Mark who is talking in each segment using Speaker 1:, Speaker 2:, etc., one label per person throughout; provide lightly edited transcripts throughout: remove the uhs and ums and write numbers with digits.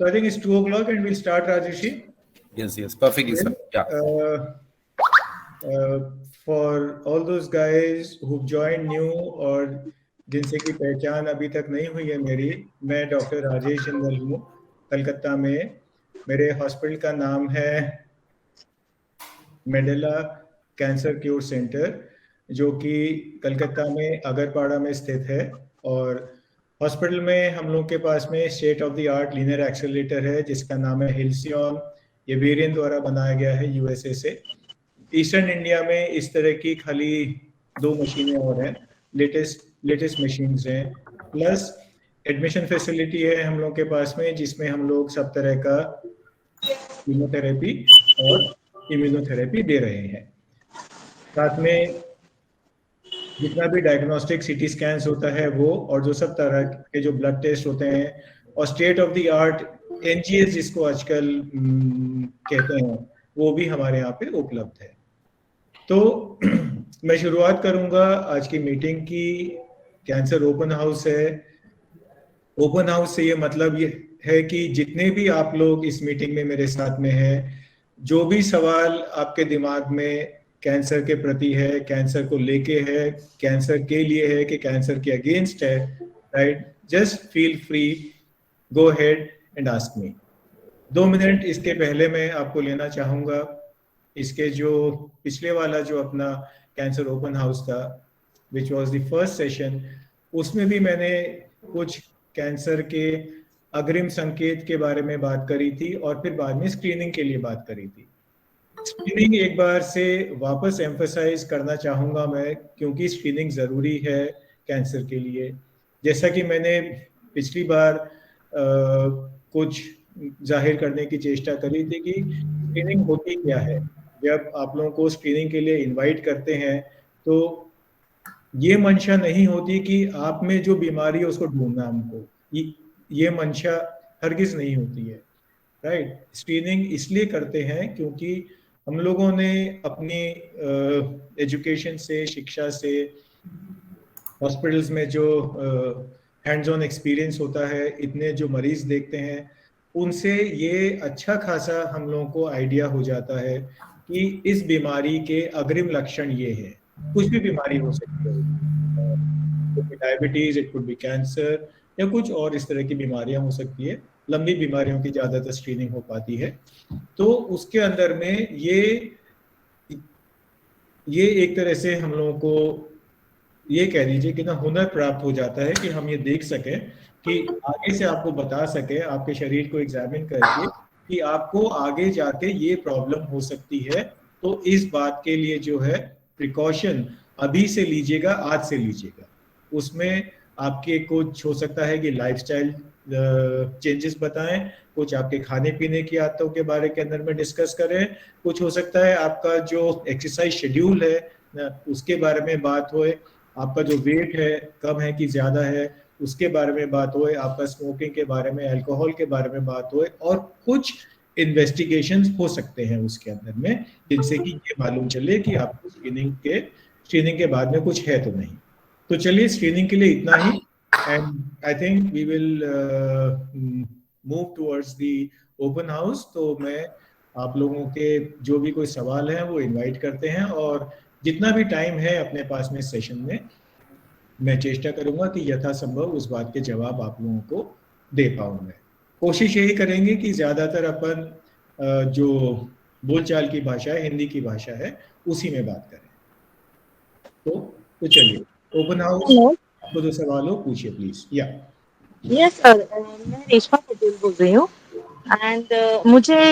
Speaker 1: So I think it's 2 o'clock and we'll start, Rajeshi.
Speaker 2: Yes, perfectly, sir. Yeah.
Speaker 1: For all those guys who've joined new और जिनसे की पहचान अभी तक नहीं हुई है मेरी, मैं डॉक्टर राजेश जिंदल हूँ कलकत्ता में। मेरे हॉस्पिटल का नाम है मेडेला कैंसर क्योर सेंटर, जो कि कलकत्ता में अगरपाड़ा में स्थित है। और हॉस्पिटल में हम लोग के पास में state of the art linear accelerator है जिसका नाम है हिल्सियन। ये वेरिएंट द्वारा बनाया गया है यूएसए से। ईस्टर्न इंडिया में इस तरह की खाली 2 मशीनें और हैं, लेटेस्ट मशीन्स हैं। प्लस एडमिशन फैसिलिटी है हम लोग के पास में, जिसमें हम लोग सब तरह का कीमोथेरेपी और इम्यूनोथेरेपी दे रहे हैं। साथ में जितना भी डायग्नोस्टिक सिटी स्कैन्स होता है वो, और जो सब तरह के जो ब्लड टेस्ट होते हैं, और state of the art NGS जिसको आजकल कहते हैं, वो भी हमारे यहाँ पे उपलब्ध है। तो मैं शुरुआत करूंगा आज की मीटिंग की। कैंसर ओपन हाउस है। ओपन हाउस से ये मतलब ये है कि जितने भी आप लोग इस मीटिंग में मेरे साथ में हैं, जो भी सवाल आपके दिमाग में कैंसर के प्रति है, कैंसर को लेके है, कैंसर के लिए है कि कैंसर के अगेंस्ट है, right, just feel free, go head and ask me. 2 minute इसके पहले मैं आपको लेना चाहूंगा। इसके जो पिछले वाला जो अपना कैंसर ओपन हाउस था, which was the first session, उसमें भी मैंने कुछ कैंसर के अग्रिम संकेत के बारे में बात करी थी और फिर बाद में स्क्रीनिंग के लिए बात करी थी। स्क्रीनिंग एक बार से वापस एम्फसाइज करना चाहूंगा मैं, क्योंकि स्क्रीनिंग जरूरी है कैंसर के लिए। जैसा कि मैंने पिछली बार कुछ जाहिर करने की चेष्टा करी थी कि स्क्रीनिंग होती क्या है। जब आप लोगों को स्क्रीनिंग के लिए इनवाइट करते हैं तो ये मंशा नहीं होती कि आप में जो बीमारी है उसको ढूंढना हमको, ये मंशा हरगिज नहीं होती है, राइट। स्क्रीनिंग इसलिए करते हैं क्योंकि हम लोगों ने अपनी एजुकेशन से, शिक्षा से, हॉस्पिटल्स में जो हैंड्स ऑन एक्सपीरियंस होता है, इतने जो मरीज देखते हैं, उनसे ये अच्छा खासा हम लोगों को आइडिया हो जाता है कि इस बीमारी के अग्रिम लक्षण ये है। कुछ भी बीमारी हो सकती है, diabetes, it could be cancer, या कुछ और इस तरह की बीमारियां हो सकती है। लंबी बीमारियों की ज्यादातर स्क्रीनिंग हो पाती है। तो उसके अंदर में ये एक तरह से हम लोगों को ये कह दीजिए कि ना हुनर प्राप्त हो जाता है कि हम ये देख सकें, कि आगे से आपको बता सके, आपके शरीर को एग्जामिन करके, कि आपको आगे जाके ये प्रॉब्लम हो सकती है। तो इस बात के लिए जो है प्रिकॉशन अभी से लीजिएगा, आज से लीजिएगा। उसमें आपके कुछ हो सकता है कि लाइफस्टाइल चेंजेस बताएं, कुछ आपके खाने पीने की आदतों के बारे के अंदर में डिस्कस करें, कुछ हो सकता है आपका जो एक्सरसाइज शेड्यूल है उसके बारे में बात होए, आपका जो वेट है कम है कि ज्यादा है उसके बारे में बात होए, आपका स्मोकिंग के बारे में, अल्कोहल के बारे में बात होए, और कुछ इन्वेस्टिगेशंस हो सकते हैं उसके अंदर में, जिनसे कि ये मालूम चले कि आपको स्क्रीनिंग के बाद में कुछ है तो नहीं। तो चलिए, स्क्रीनिंग के लिए इतना ही, and I think we will move towards the open house. तो मैं आप लोगों के जो भी कोई सवाल है वो इनवाइट करते हैं, और जितना भी टाइम है अपने पास में सेशन में, मैं चेष्टा करूंगा कि यथासंभव उस बात के जवाब आप लोगों को दे पाऊं। मैं कोशिश यही करेंगे कि ज्यादातर अपन जो बोलचाल की भाषा है, हिंदी की भाषा है, उसी में बात करें। तो चलिए, ओपन हाउस, आपको जो सवाल हो पूछिए प्लीज। या
Speaker 3: यस सर, मैं रेशमा पटेल बोल रही हूँ। एंड मुझे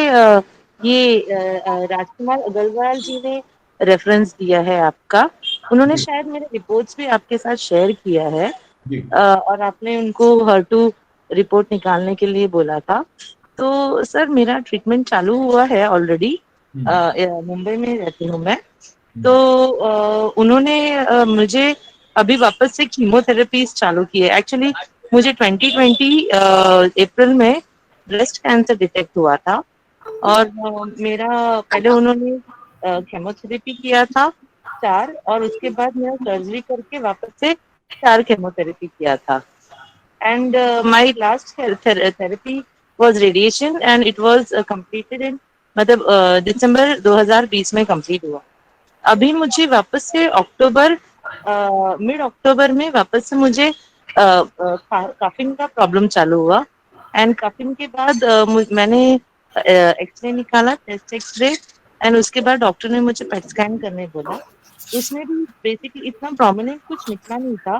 Speaker 3: ये राजकुमार अग्रवाल जी ने रेफरेंस दिया है आपका। उन्होंने शायद मेरे रिपोर्ट्स भी आपके साथ शेयर किया है, और आपने उनको हर2 रिपोर्ट निकालने के लिए बोला था। तो सर, मेरा ट्रीटमेंट चालू हुआ है ऑलरेडी। मुंबई में रहती हूँ मैं। तो उन्होंने मुझे अभी वापस से कीमोथेरेपीज चालू की है। एक्चुअली मुझे 2020 अप्रैल में ब्रेस्ट कैंसर डिटेक्ट हुआ था, और मेरा पहले उन्होंने केमोथेरेपी किया था 4, और उसके बाद मेरा सर्जरी करके वापस से 4 केमोथेरेपी किया था। And my last therapy was radiation and it was completed in मतलब दिसंबर 2020 में कंप्लीट हुआ। अभी मुझे वापस से अक्टूबर मिड अक्टूबर में वापस से मुझे कफिंग का प्रॉब्लम चालू हुआ एंड कफिंग के बाद मैंने एक्सरे निकाला, टेस्ट एक्सरे, एंड उसके बाद डॉक्टर ने मुझे पेट स्कैन करने बोला। उसमें भी बेसिकली इतना प्रोमिनेंट कुछ निकला नहीं था,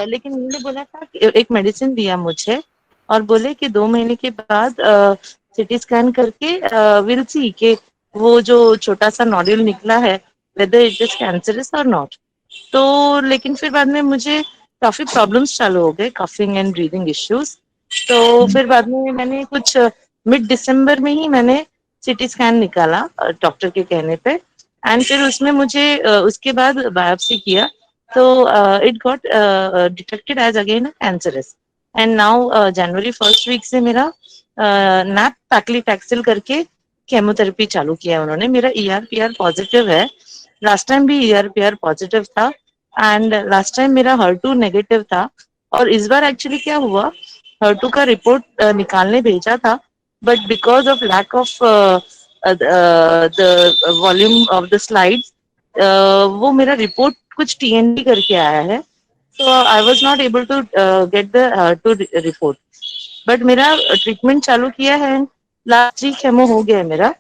Speaker 3: लेकिन उन्होंने बोला था कि एक मेडिसिन दिया मुझे और बोले कि 2 महीने के बाद सिटी स्कैन करके विल सी कि वो जो छोटा सा नॉड्यूल निकला है whether it is cancerous or not। तो लेकिन फिर बाद में मुझे काफी प्रॉब्लम्स चालू हो गए, कफिंग एंड ब्रीदिंग इश्यूज। तो फिर बाद में मैंने कुछ मिड दिसंबर में ही मैंने सिटी स्कैन निकाला डॉक्टर के कहने पे, एंड फिर उसमें मुझे उसके बाद बायोप्सी किया तो it got detected as again cancerous. And now January first week से मेरा नैप पैक्लीटैक्सिल करके केमोथेरेपी चालू किया उन्होंने। मेरा ER/PR पॉजिटिव है, लास्ट टाइम भी ER/PR पॉजिटिव था एंड लास्ट टाइम मेरा HER2 नेगेटिव था। और इस बार एक्चुअली क्या हुआ, HER2 का रिपोर्ट निकालने भेजा था, but because of lack of the volume of the slides वो मेरा रिपोर्ट कुछ TND करके आया है, so I was not able to get the HER2 report. But मेरा ट्रीटमेंट चालू किया है, लास्ट 3 केमो हो गया है मेरा,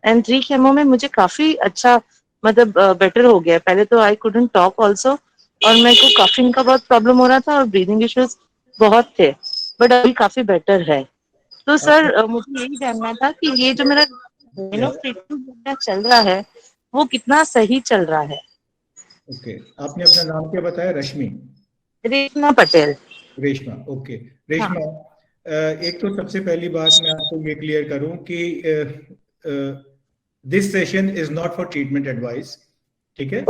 Speaker 3: एंड 3 केमो में मुझे काफी अच्छा मतलब बेटर हो गया। पहले तो आई कुडंट टॉक ऑल्सो, और मेरे को कफिंग का बहुत प्रॉब्लम हो रहा था और ब्रीदिंग इश्यूज बहुत थे, बट अभी काफी बेटर है। तो सर मुझे यही जानना था कि ये जो मेरा ट्रीटमेंट चल रहा है वो कितना सही चल रहा है।
Speaker 1: ओके, आपने अपना नाम क्या बताया? रश्मि?
Speaker 3: रेशमा पटेल।
Speaker 1: रेशमा, ओके। रेशमा, एक तो सबसे पहली बात मैं आपको ये क्लियर करूं कि this session is not for treatment advice, ठीक है?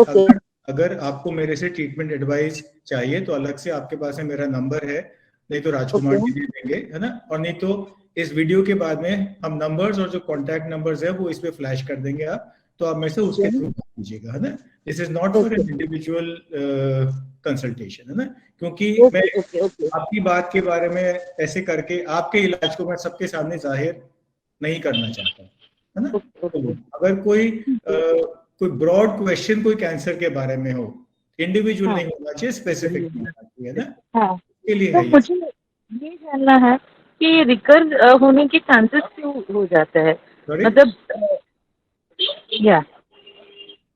Speaker 1: अगर आपको मेरे से ट्रीटमेंट एडवाइस चाहिए तो अलग से आपके पास है, मेरा नंबर है, नहीं तो राजकुमार जी दे देंगे, है ना? और नहीं तो इस वीडियो के बाद में हम नंबर्स और जो कॉन्टैक्ट नंबर्स है वो इस पे फ्लैश कर देंगे, आप तो आप मेरे से उसके थ्रू कीजिएगा, है ना? This is not for an individual consultation, है ना? क्योंकि मैं आपकी बात के बारे में ऐसे करके आपके इलाज को मैं सबके सामने जाहिर नहीं करना चाहता, है ना? तो अगर कोई ब्रॉड क्वेश्चन कोई कैंसर के बारे में हो, इंडिविजुअल नहीं होना चाहिए, स्पेसिफिक होना चाहिए, है ना? के लिए
Speaker 3: तो मुझे ये जानना है कि रिकर होने के चांसेस क्यों हो जाता है, मतलब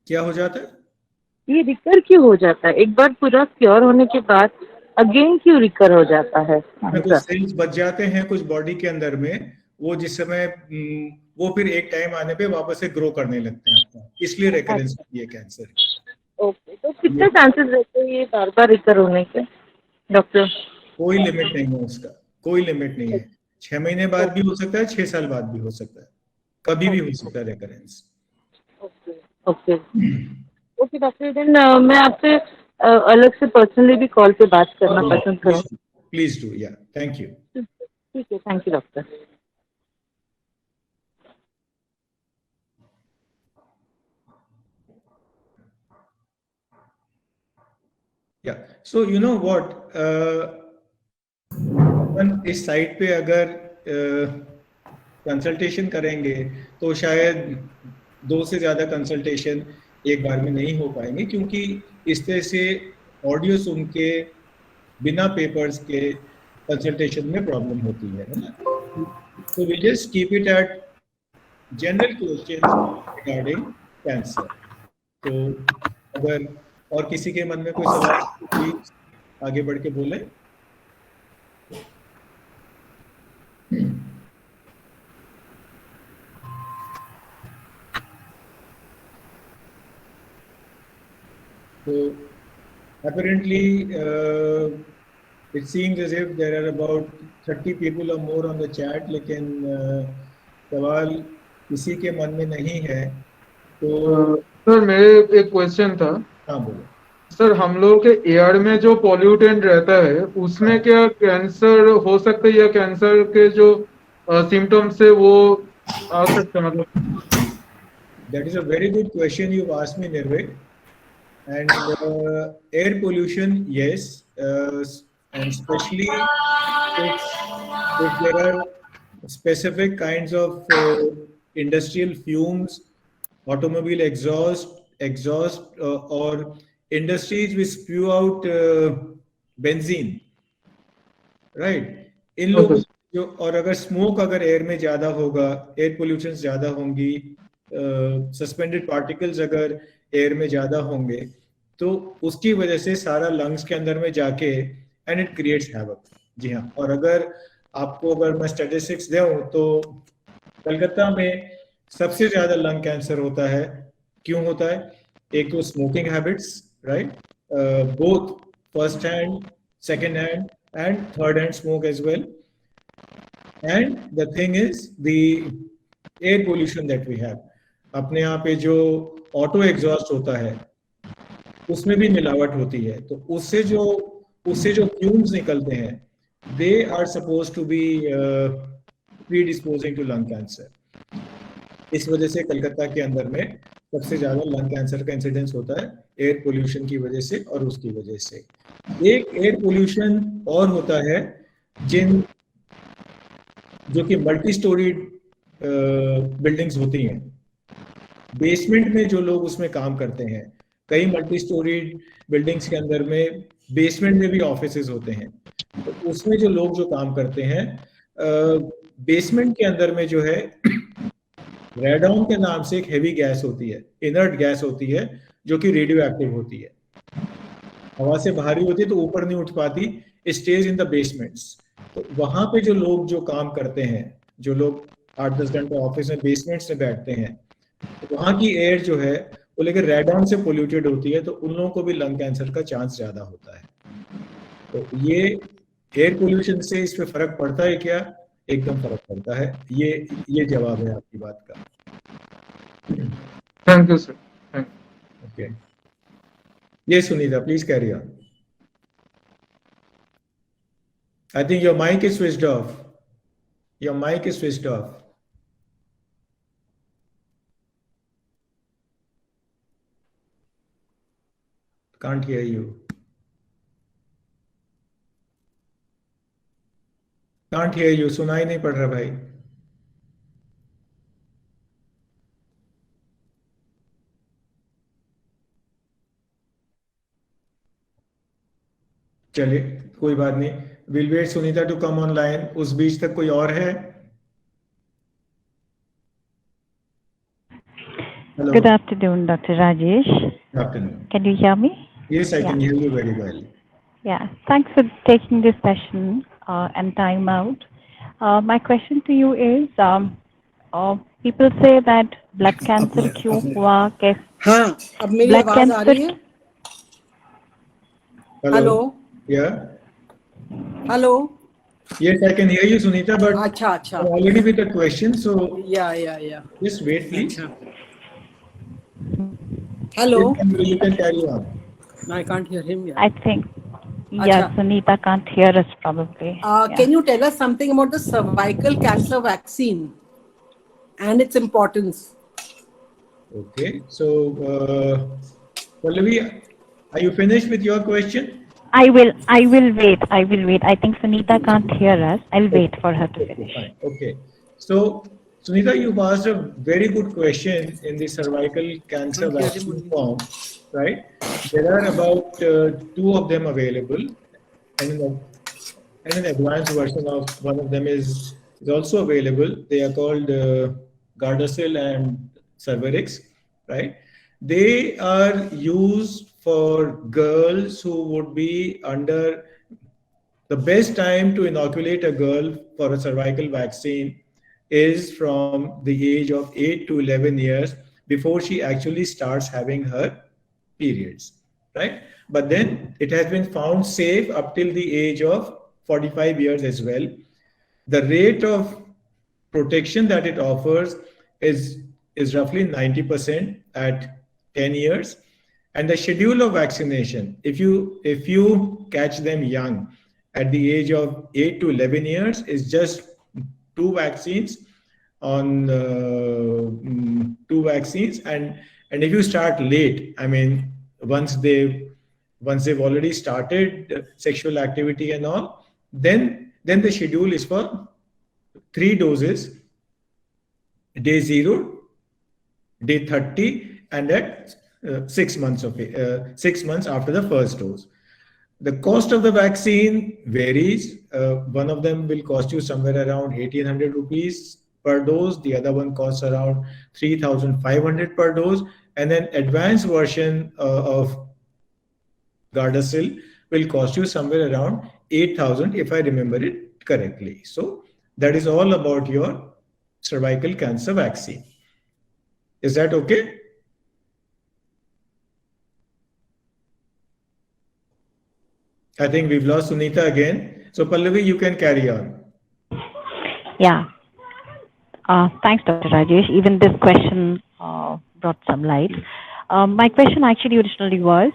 Speaker 1: क्या हो जाता है?
Speaker 3: ये रिकर क्यों हो जाता है? एक बार पूरा क्योर होने के बाद अगेन क्यों रिकर हो जाता है?
Speaker 1: कुछ सेल्स बच जाते हैं कुछ बॉडी के अंदर में, वो जिस समय वो फिर एक टाइम आने पे वापस से ग्रो करने लगते हैं आपका, इसलिए रेकरेंस होती है कैंसर।
Speaker 3: ओके, तो कितने चांसेस रहते हैं ये बार बार रिकर होने के डॉक्टर?
Speaker 1: कोई लिमिट नहीं है उसका, कोई लिमिट नहीं है। 6 महीने बाद भी हो सकता है, 6 साल बाद भी हो सकता है, कभी भी हो सकता है recurrence.
Speaker 3: Okay okay doctor, then मैं आपसे अलग से पर्सनली भी कॉल पे बात करना पसंद करूँगी।
Speaker 1: प्लीज डू, या थैंक यू।
Speaker 3: ठीक है, थैंक यू डॉक्टर।
Speaker 1: या सो यू नो व्हाट, इस साइट पे अगर कंसल्टेशन करेंगे तो शायद 2 से ज्यादा कंसल्टेशन एक बार में नहीं हो पाएंगे, क्योंकि इस तरह से ऑडियो सुन के बिना पेपर्स के कंसल्टेशन में प्रॉब्लम होती है ना? तो we just keep it at general questions regarding cancer. तो अगर और किसी के मन में कोई सवाल तो प्लीज आगे बढ़ के बोले। So apparently it seems as if there are about 30 people or more on the chat, लेकिन सवाल किसी के मन में नहीं है। तो
Speaker 4: सर मेरे एक क्वेश्चन था।
Speaker 1: हाँ बोलो
Speaker 4: सर, हम लोगों के एयर में जो पॉल्यूटेंट रहता है उसमें क्या कैंसर हो सकता है, या कैंसर के जो सिम्टम्स है वो आ सकते हैं? मतलब
Speaker 1: that is a very good question you've asked me, Nirvik. And air pollution, yes, and especially if there are specific kinds of industrial fumes, automobile exhaust, or industries which spew out benzene, right? इन लोगों
Speaker 4: Okay.
Speaker 1: जो, और अगर smoke अगर air में ज्यादा होगा, air pollution ज्यादा होंगी, सस्पेंडेड पार्टिकल्स अगर एयर में ज्यादा होंगे, तो उसकी वजह से सारा लंग्स के अंदर में जाके एंड इट क्रिएट्स हैवक। जी हाँ, और अगर आपको अगर मैं स्टैटिस्टिक्स दूं तो कलकत्ता में सबसे ज्यादा लंग कैंसर होता है। क्यों होता है? एक तो smoking habits, right, both first hand, second hand and third hand smoke as well, and the thing is the air pollution that we have. अपने यहाँ पे जो ऑटो एग्जॉस्ट होता है उसमें भी मिलावट होती है, तो उससे जो फ्यूम्स निकलते हैं, they are suppose to be predisposing to lung cancer. इस वजह से कलकत्ता के अंदर में सबसे ज्यादा लंग कैंसर का इंसिडेंस होता है एयर पोल्यूशन की वजह से और उसकी वजह से। एक एयर पोल्यूशन और होता है जो कि मल्टी स्टोरीड बिल्डिंग्स होती हैं। बेसमेंट में जो लोग उसमें काम करते हैं, कई मल्टी स्टोरीड बिल्डिंग्स के अंदर में बेसमेंट में भी ऑफिसेज होते हैं, तो उसमें जो लोग जो काम करते हैं, बेसमेंट के अंदर में जो है रेडॉन के नाम से एक हेवी गैस होती है, इनर्ट गैस होती है, जो कि रेडियो एक्टिव होती है। हवा से भारी होती है तो ऊपर नहीं उठ पाती, स्टेज इन द बेसमेंट्स। तो वहां पे जो लोग जो काम करते हैं, जो लोग 8-10 घंटे ऑफिस में बेसमेंट्स में बैठते हैं, तो वहां की एयर जो है वो लेकिन रेडॉन से पोल्यूटेड होती है, तो उन लोगों को भी लंग कैंसर का चांस ज्यादा होता है। तो ये एयर पोल्यूशन से इस पे फर्क पड़ता है क्या? एकदम फर्क पड़ता है। ये जवाब है आपकी बात का।
Speaker 4: Thank you sir, thank you.
Speaker 1: Okay, ये Sunita, please carry on. I think your mic is switched off. Your mic is switched off. Can't hear you. Can't hear you. सुनाई नहीं पड़ रहा भाई। चलिए, कोई बात नहीं। We'll wait Sunita to come online. उस बीच तक कोई और है? Hello.
Speaker 5: Good afternoon, Dr. Rajesh.
Speaker 1: Good afternoon.
Speaker 5: Can you hear me?
Speaker 1: Yes, I can hear you very well.
Speaker 5: Yeah, thanks for taking this session and time out. My question to you is, people say that blood cancer क्यों हुआ, कैसे?
Speaker 6: हाँ, अब मेरी आवाज आ रही है?
Speaker 1: Hello. Yeah.
Speaker 6: Hello.
Speaker 1: Yes, I can hear you, Sunita, but
Speaker 6: अच्छा.
Speaker 1: I'm already with a question, so
Speaker 6: Yeah.
Speaker 1: just wait, please.
Speaker 6: Hello.
Speaker 1: You can carry on.
Speaker 6: No, I can't hear him.
Speaker 5: I think, yeah, Sunita can't hear us probably. Yeah.
Speaker 6: Can you tell us something about the cervical cancer vaccine and its importance?
Speaker 1: Okay, so Pallavi, are you finished with your question?
Speaker 5: I will wait. I think Sunita can't hear us. I'll wait for her to finish.
Speaker 1: Fine. Okay, so Sunita, you've asked a very good question in the cervical cancer vaccine form, right? There are about 2 of them available, and an advanced version of one of them is also available. They are called Gardasil and Cervarix, right? They are used for girls who would be under the best time to inoculate a girl for a cervical vaccine is from the age of 8 to 11 years before she actually starts having her periods, right? But then it has been found safe up till the age of 45 years as well. The rate of protection that it offers is roughly 90% at 10 years. And the schedule of vaccination, if you catch them young at the age of 8 to 11 years, is just 2 vaccines on 2 vaccines. And if you start late, I mean, once they've already started sexual activity and all, then the schedule is for 3 doses, day 0, day 30, and at 6 months of 6 months after the first dose. The cost of the vaccine varies. One of them will cost you somewhere around 1,800 rupees per dose. The other one costs around 3,500 per dose. And then advanced version of Gardasil will cost you somewhere around 8,000 if I remember it correctly. So that is all about your cervical cancer vaccine. Is that okay? I think we've lost Sunita again. So Pallavi, you can carry on.
Speaker 5: Yeah. Thanks, Dr. Rajesh. Even this question brought some light. My question actually originally was,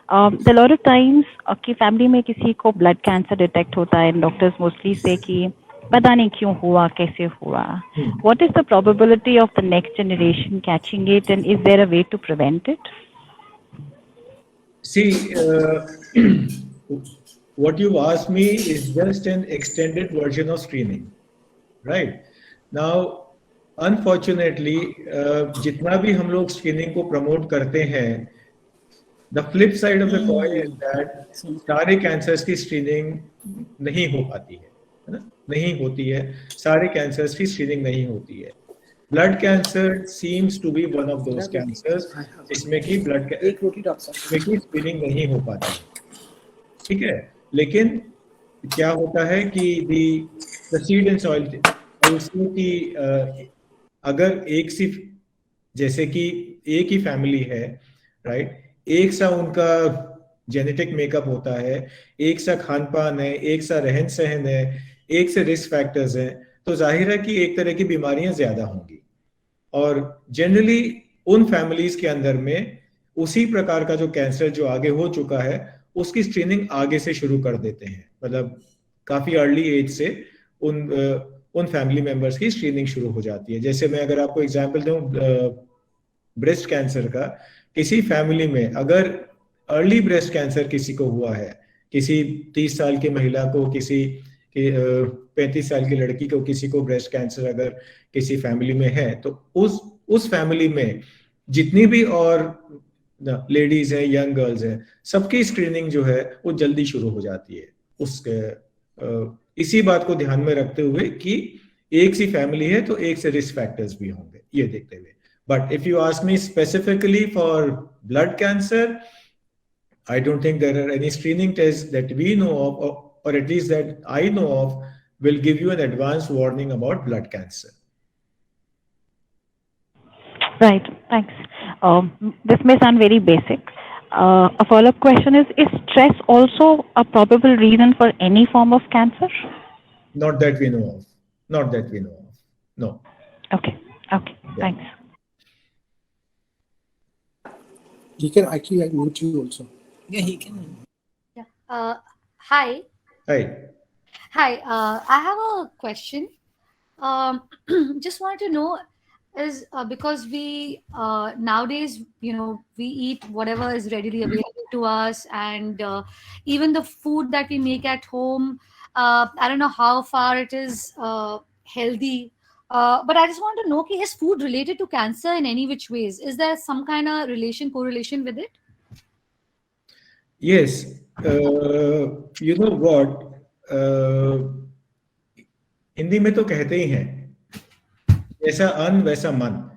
Speaker 5: a lot of times कि family में किसी को blood cancer detect होता है and doctors mostly say कि पता नहीं क्यों हुआ, कैसे हुआ. What is the probability of the next generation catching it, and is there a way to prevent it?
Speaker 1: See, what you asked me is just an extended version of screening, right? Now, unfortunately, जितना भी हम लोग screening को promote करते हैं, the flip side of the coin is that सारे cancers की screening नहीं हो पाती है ना? नहीं होती है, सारे cancers की screening नहीं होती है. Blood cancer seems to be one of those cancers जिसमें की screening नहीं हो पाती है. ठीक है, लेकिन क्या होता है कि the seed and soil, कि अगर एक सी, जैसे कि एक ही फैमिली है, राइट, एक सा उनका जेनेटिक मेकअप होता है, एक सा खान पान है, एक सा रहन सहन है, एक से रिस्क फैक्टर्स हैं, तो जाहिर है कि एक तरह की बीमारियां ज्यादा होंगी. और जनरली उन फैमिलीज के अंदर में उसी प्रकार का जो कैंसर जो आगे हो चुका है उसकी स्क्रीनिंग आगे से शुरू कर देते हैं. मतलब काफी अर्ली एज से उन फैमिली मेंबर्स की स्क्रीनिंग शुरू हो जाती है. जैसे मैं अगर आपको एग्जांपल दूं ब्रेस्ट कैंसर का, किसी फैमिली में अगर अर्ली ब्रेस्ट कैंसर किसी को हुआ है, किसी 30 साल की महिला को, किसी 35 साल की लड़की को, किसी को ब्रेस्ट कैंसर अगर किसी फैमिली में है, तो उस फैमिली में जितनी भी और लेडीज है, यंग गर्ल्स है, सबकी स्क्रीनिंग जो है वो जल्दी शुरू हो जाती है. इसी बात को ध्यान में रखते हुए कि एक सी फैमिली है तो एक से रिस्क फैक्टर्स भी होंगे, ये देखते हुए. But if you ask me specifically for blood cancer, I don't think there are any screening tests that we know of, or at least that I know of, will give you an advanced warning about blood cancer.
Speaker 5: Right, thanks. This may sound very basic. A follow-up question is stress also a probable reason for any form of cancer?
Speaker 1: Not that we know of. Not that we know of. No.
Speaker 5: Okay, yeah. Thanks.
Speaker 7: He can actually mute you also.
Speaker 6: Yeah, he can.
Speaker 8: Yeah. Hi.
Speaker 1: Hi.
Speaker 8: Hi. I have a question. Just wanted to know is because we nowadays, we eat whatever is readily available to us, and even the food that we make at home, I don't know how far it is healthy. But I just want to know, is food related to cancer in any which ways? Is there some kind of correlation with it?
Speaker 1: Yes. You know what? Hindi में तो कहते ही हैं, जैसा अन्न वैसा मन,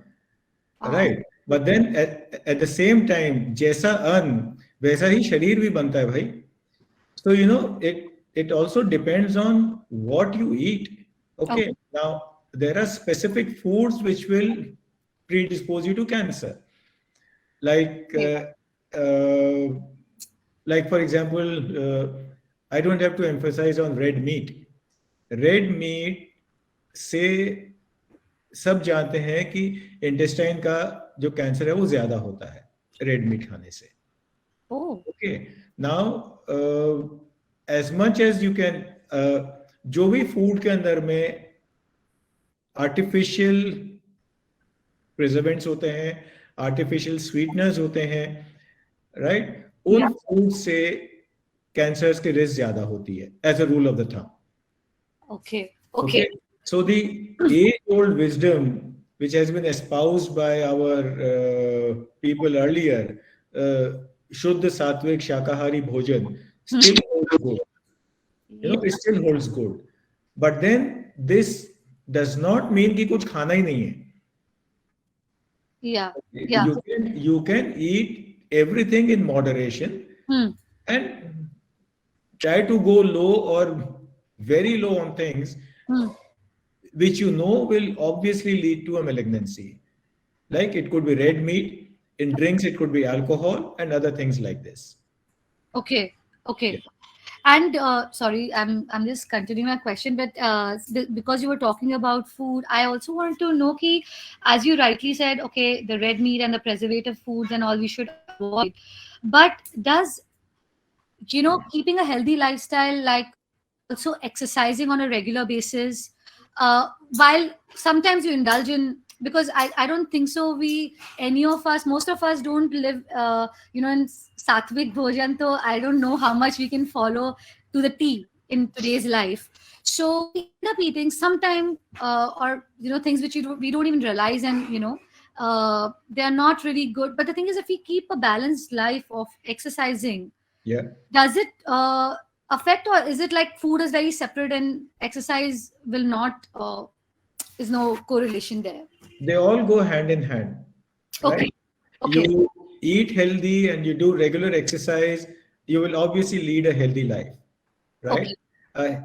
Speaker 1: right? But then at the same time, जैसा अन्न वैसा ही शरीर भी बनता है भाई. So it also depends on what you eat. Okay. Now there are specific foods which will predispose you to cancer, like for example, I don't have to emphasize on red meat. Red meat से सब जानते हैं कि intestine का जो cancer है वो ज्यादा होता है रेड मीट खाने से. Okay. Now as much as you can, जो भी फूड के अंदर में आर्टिफिशियल प्रिजर्वेंट्स होते हैं, आर्टिफिशियल स्वीटनर्स होते हैं, राइट, उन फूड से कैंसर्स की रिस्क ज्यादा होती है as a rule of the thumb.
Speaker 8: Okay.
Speaker 1: So the age-old wisdom, which has been espoused by our people earlier, Shuddha Satvik Shakahari Bhojan, still holds good. It still holds good. But then this does not mean कि कुछ खाना ही नहीं है.
Speaker 8: Yeah. Yeah.
Speaker 1: You can eat everything in moderation and try to go low or very low on things which you know will obviously lead to a malignancy. Like it could be red meat, in drinks it could be alcohol and other things like this.
Speaker 8: Okay. Okay.
Speaker 1: Yeah.
Speaker 8: And sorry, I'm just continuing my question, but because you were talking about food, I also wanted to know, ki, as you rightly said, okay, the red meat and the preservative foods and all we should avoid. But does, keeping a healthy lifestyle, like also exercising on a regular basis, while sometimes you indulge in, because I don't think so, most of us don't live, in Satvik Bhojan, so I don't know how much we can follow to the T in today's life. So we end up eating sometime, or, things which we don't even realize, and, they're not really good. But the thing is, if we keep a balanced life of exercising, does it affect, or is it like food is very separate and exercise will not, is no correlation there?
Speaker 1: They all go hand in hand.
Speaker 8: Okay.
Speaker 1: Right? You eat healthy and you do regular exercise, you will obviously lead a healthy life, right?
Speaker 8: Okay.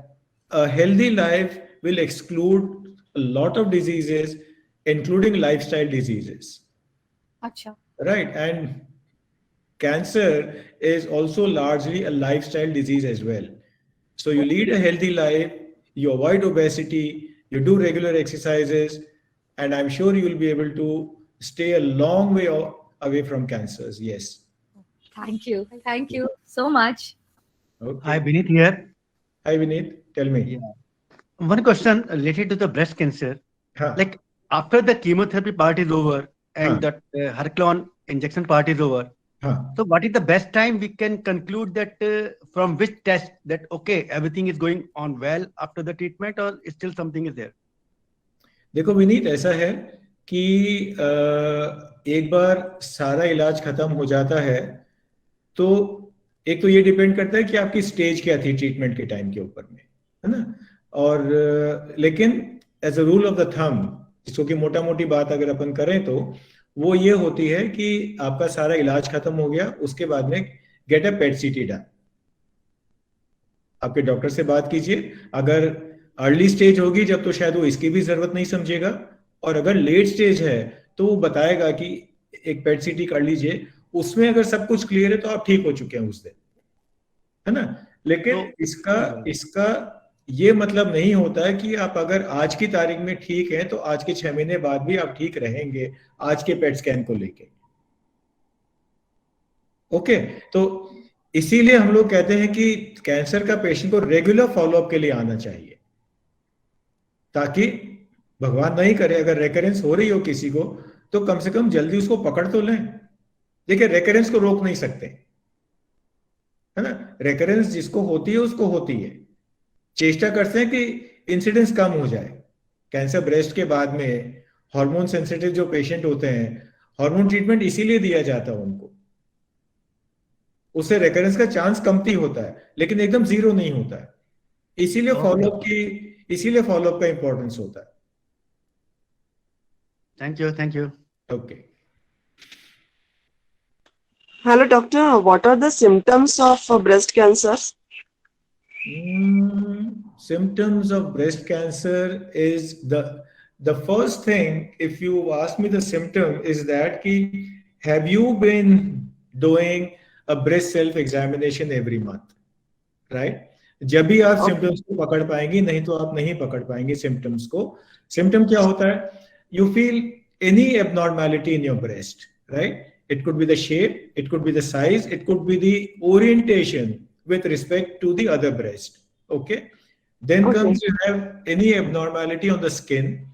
Speaker 1: A healthy life will exclude a lot of diseases, including lifestyle diseases.
Speaker 8: Acha.
Speaker 1: Right? And cancer is also largely a lifestyle disease as well. So you lead a healthy life, you avoid obesity, you do regular exercises, and I'm sure you will be able to stay a long way away from cancers. Yes.
Speaker 8: Thank you. Thank you so much.
Speaker 1: Okay.
Speaker 9: Hi, Vineet here.
Speaker 1: Hi, Vineet. Tell me.
Speaker 9: One question related to the breast cancer. Like after the chemotherapy part is over and the Herclon injection part is over, so what is the best time we can conclude that from which test that, okay, everything is going on well after the treatment, or still something is there?
Speaker 1: देखो विनीत, ऐसा है कि एक बार सारा इलाज खत्म हो जाता है तो एक तो ये डिपेंड करता है कि आपकी स्टेज क्या थी ट्रीटमेंट के टाइम के ऊपर में, है ना? और लेकिन as a rule of the thumb, इसको की मोटा मोटी बात अगर अपन करें तो वो ये होती है कि आपका सारा इलाज खत्म हो गया, उसके बाद में गेट अ पेट सीटी डन. आपके डॉक्टर से बात कीजिए. अगर अर्ली स्टेज होगी जब तो शायद वो इसकी भी जरूरत नहीं समझेगा, और अगर लेट स्टेज है तो वो बताएगा कि एक पेट सीटी कर लीजिए, उसमें अगर सब कुछ क्लियर है तो आप ठीक हो चुके हैं उस दिन, है ना? लेकिन तो इसका ये मतलब नहीं होता है कि आप अगर आज की तारीख में ठीक है तो आज के 6 महीने बाद भी आप ठीक रहेंगे आज के पेट स्कैन को लेके. ओके, तो इसीलिए हम लोग कहते हैं कि कैंसर का पेशेंट को रेगुलर फॉलोअप के लिए आना चाहिए, ताकि भगवान नहीं करे अगर रेकरेंस हो रही हो किसी को तो कम से कम जल्दी उसको पकड़ तो लें. देखिए, रेकरेंस को रोक नहीं सकते, है ना? रेकरेंस जिसको होती है उसको होती है. चेष्टा करते हैं कि इंसिडेंस कम हो जाए. कैंसर ब्रेस्ट के बाद में हार्मोन सेंसिटिव जो पेशेंट होते हैं, हार्मोन ट्रीटमेंट इसीलिए दिया जाता है उनको, उससे रेकरेंस का चांस कमती होता है, लेकिन एकदम जीरो नहीं होता है. इसीलिए फॉलोअप का इंपॉर्टेंस होता है.
Speaker 9: Thank you.
Speaker 1: Okay.
Speaker 10: Hello, doctor. What are the symptoms of breast cancer?
Speaker 1: Symptoms of breast cancer is the first thing. If you ask me the symptom, is that ki, have you been doing a breast self examination every month, right? जब भी आप symptoms को पकड़ पाएंगे, नहीं तो आप नहीं पकड़ पाएंगे सिम्टम्स को. सिम्टम क्या होता है? You feel any abnormality in your breast, right? It could be the shape, it could be the size, it could be the orientation with respect to the other breast. Okay. Then comes you have any abnormality on the skin.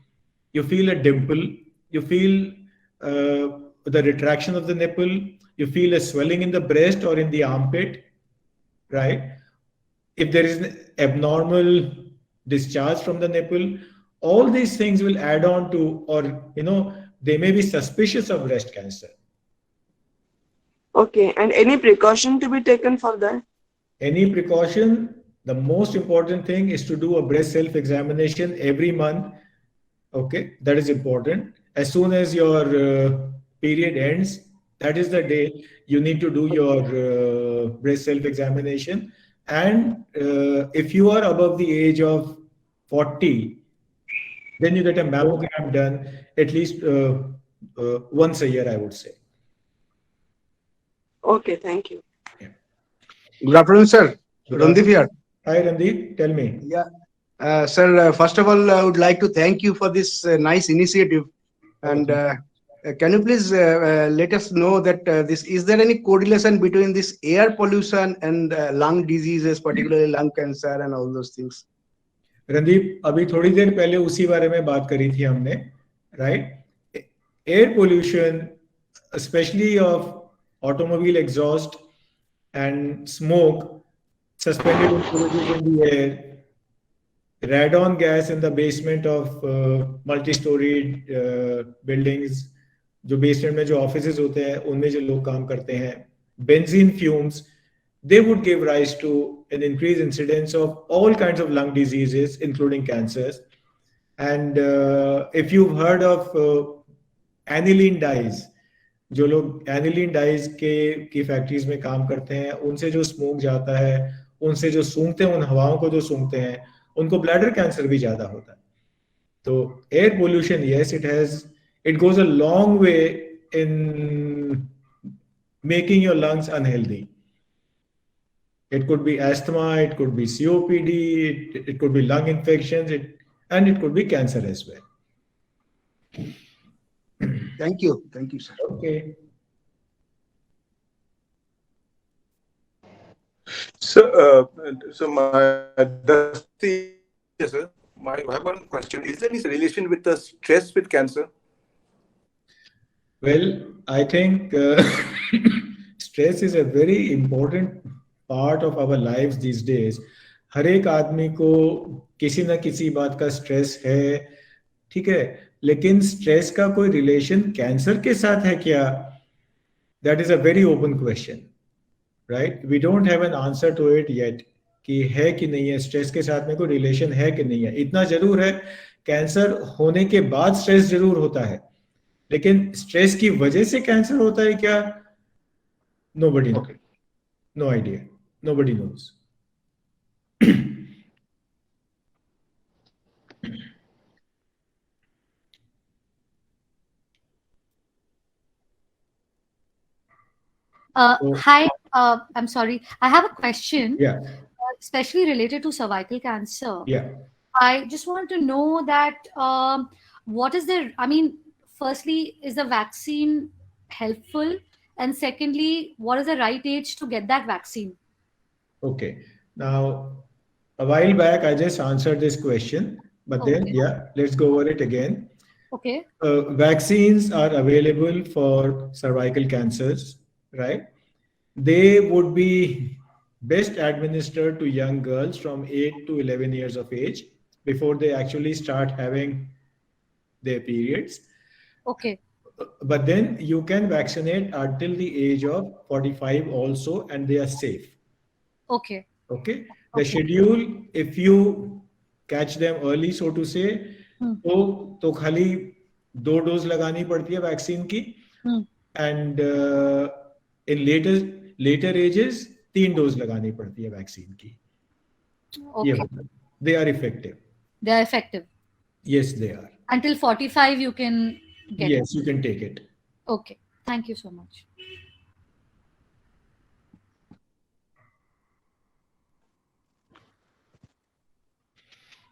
Speaker 1: You feel a dimple. You feel the retraction of the nipple. You feel a swelling in the breast or in the armpit, right? If there is an abnormal discharge from the nipple, all these things will add on to, or they may be suspicious of breast cancer.
Speaker 10: Okay, and any precaution to be taken for that?
Speaker 1: Any precaution? The most important thing is to do a breast self-examination every month. Okay, that is important. As soon as your period ends, that is the day you need to do your breast self-examination. And if you are above the age of 40, then you get a mammogram done at least once a year, I would say.
Speaker 10: Okay, thank you.
Speaker 1: Yeah.
Speaker 7: Good afternoon, sir. Randeep here.
Speaker 1: Hi, Randeep. Tell me.
Speaker 7: Yeah. Sir, first of all, I would like to thank you for this nice initiative. And can you please let us know that is there any correlation between this air pollution and lung diseases, particularly lung cancer and all those things?
Speaker 1: Randeep, अभी थोड़ी देर पहले उसी बारे में बात करी थी हमने, right? Air pollution, specially of automobile exhaust and smoke, suspended impurities in the air, radon gas in the basement of multi-storied buildings, जो basement में जो offices होते हैं उनमें जो लोग काम करते हैं, benzene fumes, they would give rise to an increased incidence of all kinds of lung diseases, including cancers. And if you've heard of aniline dyes, जो लोग एनिलीन डाइज की फैक्ट्रीज में काम करते हैं, उनसे जो स्मोक जाता है, उनसे जो सूंघते हैं, उन हवाओं को जो सूंघते हैं, उनको ब्लैडर कैंसर भी ज्यादा होता है. तो air pollution, yes, it goes a long way in making your lungs unhealthy. It could be asthma, it could be COPD, it could be lung infections, and it could be cancer as well.
Speaker 7: Thank you, sir.
Speaker 1: Okay.
Speaker 11: So, yes, sir. I have one question. Is there any relation with the stress with cancer?
Speaker 1: Well, I think stress is a very important part of our lives these days. हर एक आदमी को किसी ना किसी बात का stress है, ठीक है, लेकिन स्ट्रेस का कोई रिलेशन कैंसर के साथ है क्या? That is a very open question, right? We don't have an answer to it yet कि है कि नहीं है, स्ट्रेस के साथ में कोई रिलेशन है कि नहीं है. इतना जरूर है, कैंसर होने के बाद स्ट्रेस जरूर होता है, लेकिन स्ट्रेस की वजह से कैंसर होता है क्या? Nobody knows. No idea. Nobody knows.
Speaker 8: Hi, I'm sorry. I have a question.
Speaker 1: Yeah.
Speaker 8: Especially related to cervical cancer.
Speaker 1: Yeah.
Speaker 8: I just want to know that what is the, I mean, firstly, is the vaccine helpful? And secondly, what is the right age to get that vaccine?
Speaker 1: Okay. Now, a while back, I just answered this question, but then, yeah, let's go over it again.
Speaker 8: Okay.
Speaker 1: Vaccines are available for cervical cancers, right? They would be best administered to young girls from 8 to 11 years of age before they actually start having their periods.
Speaker 8: Okay.
Speaker 1: But then you can vaccinate until the age of 45 also, and they are safe.
Speaker 8: Okay.
Speaker 1: Okay. The schedule, if you catch them early, so to say, तो खाली 2 dose लगानी पड़ती है vaccine की, and in later ages 3 dose लगानी पड़ती है vaccine की.
Speaker 8: Okay.
Speaker 1: They are effective.
Speaker 8: They are effective.
Speaker 1: Yes, they are.
Speaker 8: Until 45, you can get
Speaker 1: Yes, you can take it.
Speaker 8: Okay. Thank you so much.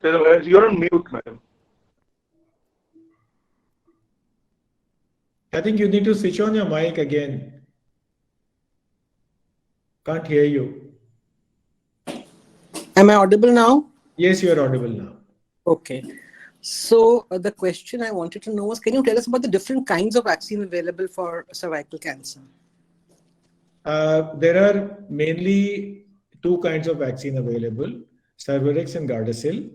Speaker 11: You're on mute, madam.
Speaker 1: I think you need to switch on your mic again. Can't hear you.
Speaker 6: Am I audible now?
Speaker 1: Yes, you are audible now.
Speaker 6: Okay. So the question I wanted to know was, can you tell us about the different kinds of vaccine available for cervical cancer?
Speaker 1: There are mainly 2 kinds of vaccine available, Cervarix and Gardasil.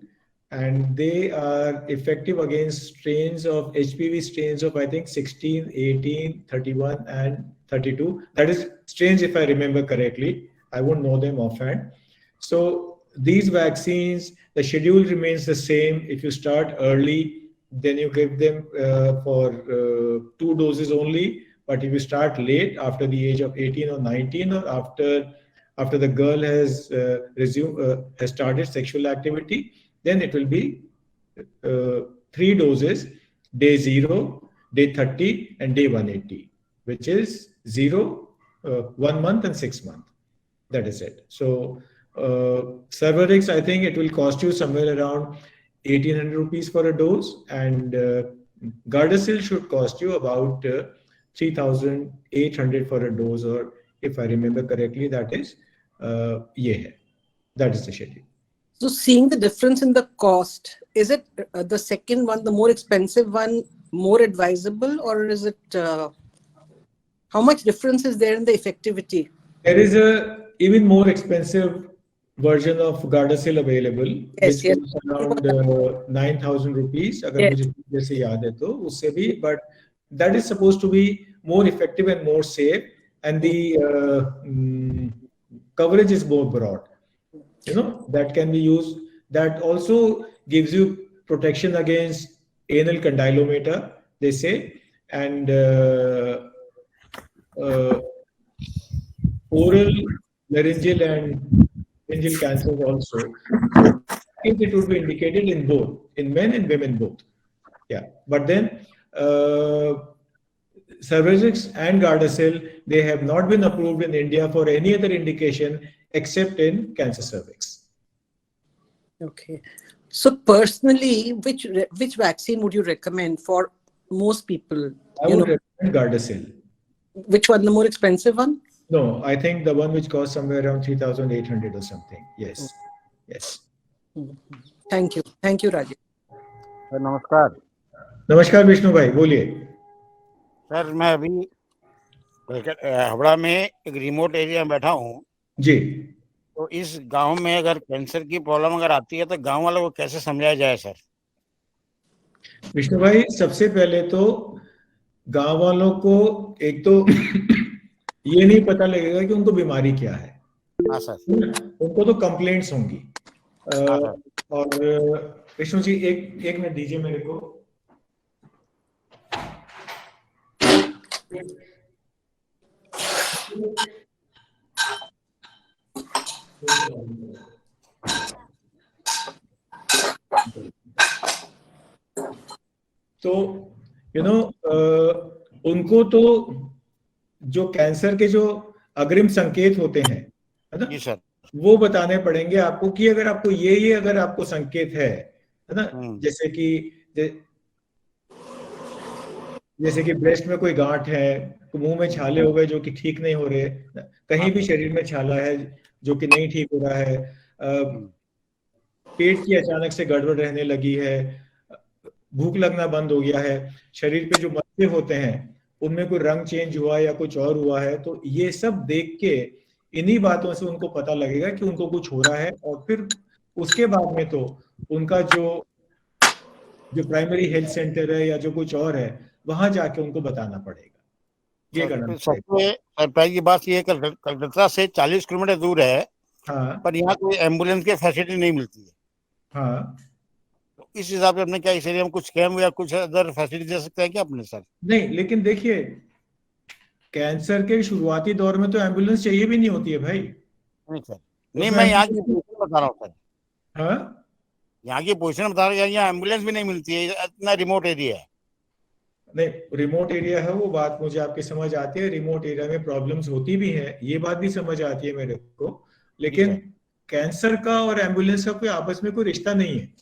Speaker 1: and they are effective against strains of HPV strains of I think 16, 18, 31 and 32. That is strains if I remember correctly. I won't know them offhand. So these vaccines, the schedule remains the same. If you start early, then you give them for 2 doses only. But if you start late, after the age of 18 or 19, or after the girl has has started sexual activity, then it will be 3 doses, day 0, day 30, and day 180, which is 0, 1 month, and 6 months. That is it. So Cervarix, I think it will cost you somewhere around 1,800 rupees for a dose, and Gardasil should cost you about 3,800 for a dose, or if I remember correctly, that is that is the schedule.
Speaker 6: So seeing the difference in the cost, is it the second one, the more expensive one, more advisable, or is it, how much difference is there in the effectivity?
Speaker 1: There is a even more expensive version of Gardasil available,
Speaker 6: yes,
Speaker 1: which is around 9,000 rupees, अगर मुझे जैसे याद है तो उससे भी, but that is supposed to be more effective and more safe, and the coverage is more broad. You know, that can be used. That also gives you protection against anal condylomata, they say, and oral, laryngeal, and laryngeal cancers also. It would be indicated in both, in men and women both. Yeah, but then Cervarix and Gardasil, they have not been approved in India for any other indication except in cancer cervix.
Speaker 6: Okay. So personally, which vaccine would you recommend for most people?
Speaker 1: I would recommend Gardasil.
Speaker 6: Which one, the more expensive one?
Speaker 1: No, I think the one which costs somewhere around 3,800 or something. Yes. Yes.
Speaker 6: Thank you. Thank you, Rajesh.
Speaker 12: Sir नमस्कार.
Speaker 1: नमस्कार विष्णु भाई, बोलिए.
Speaker 12: Sir मैं अभी हावड़ा में एक remote area में बैठा हूँ
Speaker 1: जी.
Speaker 12: तो इस गांव में अगर कैंसर की प्रॉब्लम अगर आती है तो गांव वालों को कैसे समझाया जाए सर?
Speaker 1: विष्णु भाई, सबसे पहले तो गांव वालों को एक तो ये नहीं पता लगेगा कि उनको बीमारी क्या है.
Speaker 12: हाँ सर.
Speaker 1: उनको तो कंप्लेंट्स होंगी. और विष्णु जी एक मिनट दीजिए मेरे को. तो उनको तो जो कैंसर के जो अग्रिम संकेत होते हैं, है ना,
Speaker 12: सर,
Speaker 1: वो बताने पड़ेंगे आपको कि अगर आपको ये अगर आपको संकेत है ना, जैसे कि ब्रेस्ट में कोई गांठ है, मुंह में छाले हो गए जो कि ठीक नहीं हो रहे, कहीं भी शरीर में छाला है जो कि नहीं ठीक हो रहा है, पेट की अचानक से गड़बड़ रहने लगी है, भूख लगना बंद हो गया है, शरीर पे जो मस्से होते हैं उनमें कोई रंग चेंज हुआ या कुछ और हुआ है, तो ये सब देख के इन्हीं बातों से उनको पता लगेगा कि उनको कुछ हो रहा है. और फिर उसके बाद में तो उनका जो प्राइमरी हेल्थ सेंटर है या जो कुछ और है वहां जाके उनको बताना पड़ेगा. ये करना
Speaker 12: पहली की बात ये कलकत्ता से 40 किलोमीटर दूर है.
Speaker 1: हाँ.
Speaker 12: पर यहाँ कोई एम्बुलेंस की फैसिलिटी नहीं मिलती है.
Speaker 1: हाँ.
Speaker 12: तो इस हिसाब से अपने क्या इस एरिया में कुछ कैम्प या कुछ अदर फैसिलिटी दे सकते हैं क्या अपने सर?
Speaker 1: नहीं, लेकिन देखिए कैंसर के शुरुआती दौर में तो एम्बुलेंस चाहिए भी नहीं होती है भाई.
Speaker 12: नहीं सर, नहीं मैं यहाँ की पोजीशन बता रहा हूँ सर.
Speaker 1: हाँ,
Speaker 12: यहाँ की पोजीशन बता रहा हूँ, यहाँ एम्बुलेंस भी नहीं मिलती है, इतना रिमोट एरिया है.
Speaker 1: नहीं, रिमोट एरिया है, वो बात मुझे आपकी समझ आती है. रिमोट एरिया में प्रॉब्लम्स होती भी है, ये बात भी समझ आती है मेरे को, लेकिन कैंसर का और एम्बुलेंस का कोई आपस में कोई रिश्ता नहीं है,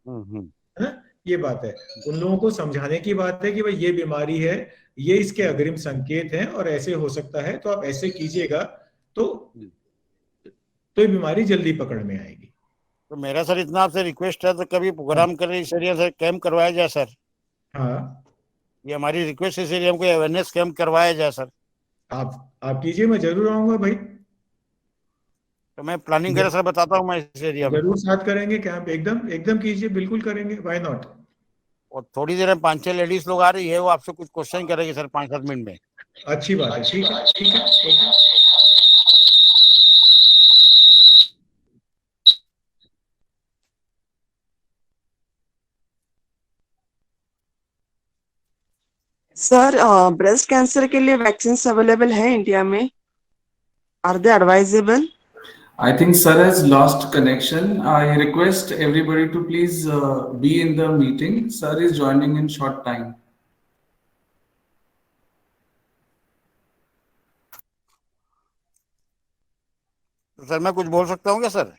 Speaker 1: है ना. ये बात है, उन लोगों को समझाने की बात है कि भाई ये बीमारी है, ये इसके अग्रिम संकेत हैं और ऐसे हो सकता है, तो आप ऐसे कीजिएगा तो ये बीमारी जल्दी पकड़ में आएगी.
Speaker 12: तो मेरा सर इतना आपसे रिक्वेस्ट है, तो कभी प्रोग्राम करें इस एरिया से, कैंप करवाया जाए सर.
Speaker 1: हाँ,
Speaker 12: ये हमारी रिक्वेस्ट, इस एरिया में कोई अवेयरनेस कैंप करवाया जाए सर.
Speaker 1: आप कीजिए, मैं जरूर आऊंगा भाई.
Speaker 12: तो मैं प्लानिंग करे सर बताता हूँ मैं इस एरिया में।
Speaker 1: जरूर साथ करेंगे कैंप, एकदम एकदम कीजिए, बिल्कुल करेंगे, व्हाई नॉट।
Speaker 12: और थोड़ी देर में 5-6 लेडीज लोग आ रही है, वो आपसे कुछ क्वेश्चन करेगी सर 5-7 मिनट में।
Speaker 1: अच्छी बात है, ठीक है, ठीक है, ओके।
Speaker 10: सर ब्रेस्ट कैंसर के लिए वैक्सीन अवेलेबल है इंडिया में? Are they advisable?
Speaker 13: I think sir has lost connection. I request everybody to please be in the meeting. Sir is joining in short time.
Speaker 12: तो sir मैं कुछ बोल सकता हूँ क्या sir?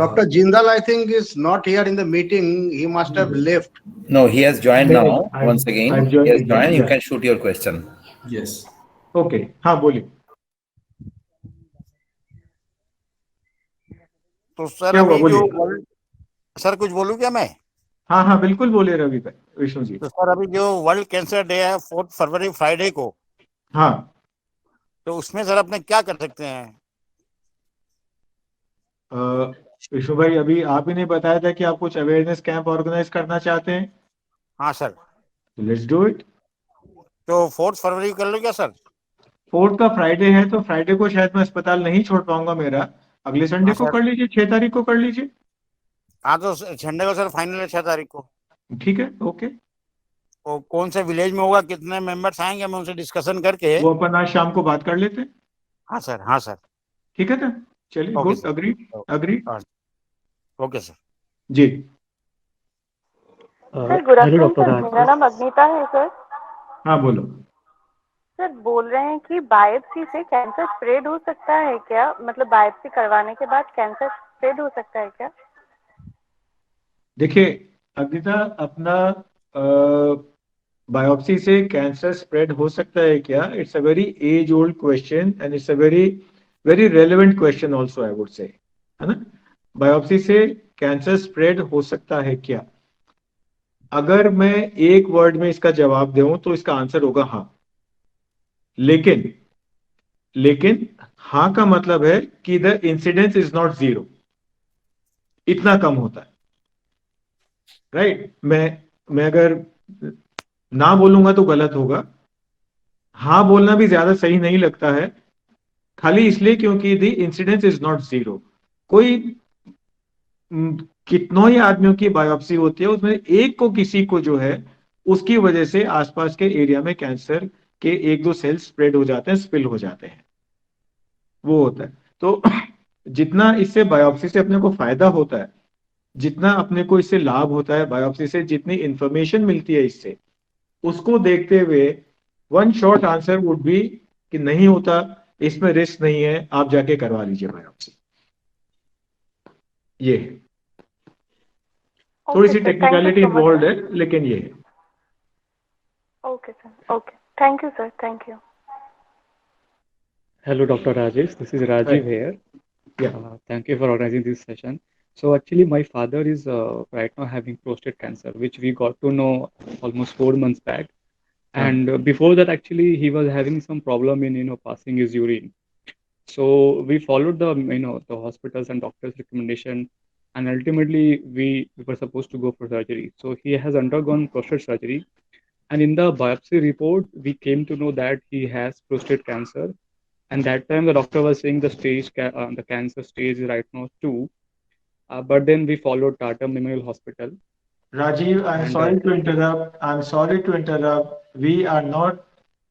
Speaker 7: Dr. Jindal, I think, is not here in the meeting. He must have left.
Speaker 2: No, he has joined now. Once again,
Speaker 1: I've joined
Speaker 2: he has
Speaker 1: again,
Speaker 2: joined. You
Speaker 1: yeah.
Speaker 2: can shoot your question.
Speaker 13: Yes.
Speaker 1: Okay, हाँ बोलिए।
Speaker 12: तो sir
Speaker 1: क्या हुआ,
Speaker 12: अभी
Speaker 1: बोलिए।
Speaker 12: जो sir कुछ बोलूं क्या मैं?
Speaker 1: हाँ हाँ बिल्कुल बोलिए रवि भाई, विष्णु जी।
Speaker 12: तो सर अभी जो वर्ल्ड कैंसर डे है 4 फरवरी फ्राइडे को,
Speaker 1: हाँ
Speaker 12: तो उसमें सर अपने क्या कर सकते हैं?
Speaker 1: विष्णु भाई, अभी आप ही ने बताया था कि आप कुछ अवेयरनेस कैंप ऑर्गेनाइज करना चाहते हैं।
Speaker 12: हाँ सर।
Speaker 1: Let's do it.
Speaker 12: तो 4 फरवरी को कर लो क्या सर?
Speaker 1: 4 का फ्राइडे है, तो फ्राइडे को शायद मैं अस्पताल नहीं छोड़ पाऊंगा मेरा, अगले संडे
Speaker 12: हाँ
Speaker 1: को
Speaker 12: सर।
Speaker 1: कर लीजिए, 6 तारीख को कर लीजिए।
Speaker 12: हाँ तो संडे को सर फाइनल है 6 तारीख को।
Speaker 1: ठीक है, ओके।
Speaker 12: वो कौन से विलेज में होगा, कितने मेंबर्स आएंगे, मैं उनसे डिस्कशन करके।
Speaker 1: वो अपन आज शाम को बात कर लेते हैं।
Speaker 12: हाँ सर, हाँ सर।
Speaker 1: ठीक है ना, चलिए,
Speaker 12: okay
Speaker 1: good,
Speaker 12: sir.
Speaker 1: Agree agree.
Speaker 12: Okay sir.
Speaker 1: जी
Speaker 14: सर गुड आफ्टरनून सर, मेरा नाम अग्निता है सर।
Speaker 1: हाँ बोलो।
Speaker 14: सर बोल रहे हैं कि बायोप्सी से कैंसर स्प्रेड हो सकता है क्या? मतलब बायोप्सी करवाने के बाद कैंसर स्प्रेड हो सकता है क्या?
Speaker 1: देखिए अग्निता, अपना बायोप्सी से कैंसर स्प्रेड हो सकता है क्या? It's a very age old question and it's a very very relevant question also, I would say, है ना। बायोप्सी से कैंसर स्प्रेड हो सकता है क्या? अगर मैं एक वर्ड में इसका जवाब दूं तो इसका आंसर होगा हाँ। लेकिन हाँ का मतलब है कि द इंसिडेंस इज नॉट 0, इतना कम होता है, राइट। मैं अगर ना बोलूंगा तो गलत होगा, हाँ बोलना भी ज्यादा सही नहीं लगता है, खाली इसलिए क्योंकि द इंसिडेंस इज नॉट 0। कोई कितनों ही आदमियों की बायोप्सी होती है, उसमें एक को, किसी को जो है उसकी वजह से आसपास के एरिया में कैंसर के 1-2 सेल्स स्प्रेड हो जाते हैं, स्पिल हो जाते हैं, वो होता है। तो जितना इससे बायोप्सी से अपने को फायदा होता है, जितना अपने को इससे लाभ होता है बायोप्सी से, जितनी इंफॉर्मेशन मिलती है इससे, उसको देखते हुए one short answer would be कि नहीं होता, इसमें रिस्क नहीं है, आप जाके करवा लीजिए बायोप्सी। ये है, थोड़ी सी टेक्निकलिटी इन्वॉल्व है, लेकिन ये है।
Speaker 14: Okay sir, okay, thank you sir, thank you.
Speaker 15: Hello, Dr. Rajesh. This is Rajiv here.
Speaker 1: Yeah.
Speaker 15: Thank you for organizing this session. So actually, my father is right now having prostate cancer, which we got to know almost 4 months back. And before that, actually, he was having some problem in passing his urine. So we followed the the hospitals and doctors' recommendation, and ultimately we were supposed to go for surgery. So he has undergone prostate surgery, and in the biopsy report, we came to know that he has prostate cancer. And that time the doctor was saying the stage, the cancer stage is right now 2. But then we followed Tata Memorial Hospital.
Speaker 1: Rajiv, I'm sorry to interrupt. I'm sorry to interrupt. We are not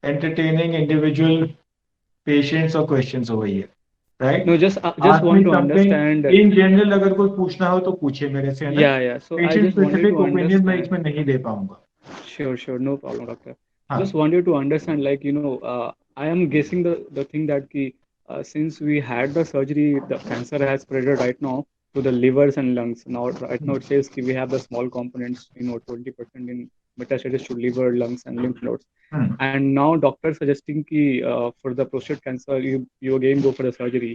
Speaker 1: entertaining individual patients or questions over here, right?
Speaker 15: No, just want to understand.
Speaker 1: In general, अगर कोई पूछना हो तो पूछिए मेरे से, है ना?
Speaker 15: Yeah. So I
Speaker 1: Patient
Speaker 15: just wanted
Speaker 1: specific
Speaker 15: to
Speaker 1: opinion
Speaker 15: understand.
Speaker 1: मैं इसमें नहीं दे पाऊंगा।
Speaker 15: Sure, no problem, doctor. Just wanted to understand, like I am guessing the thing that since we had the surgery, the cancer has spread right now to the livers and lungs. Now right now it says we have the small components, 20% in metastasis to liver, lungs, and lymph nodes. And now doctor suggesting for the prostate cancer you again go for the surgery.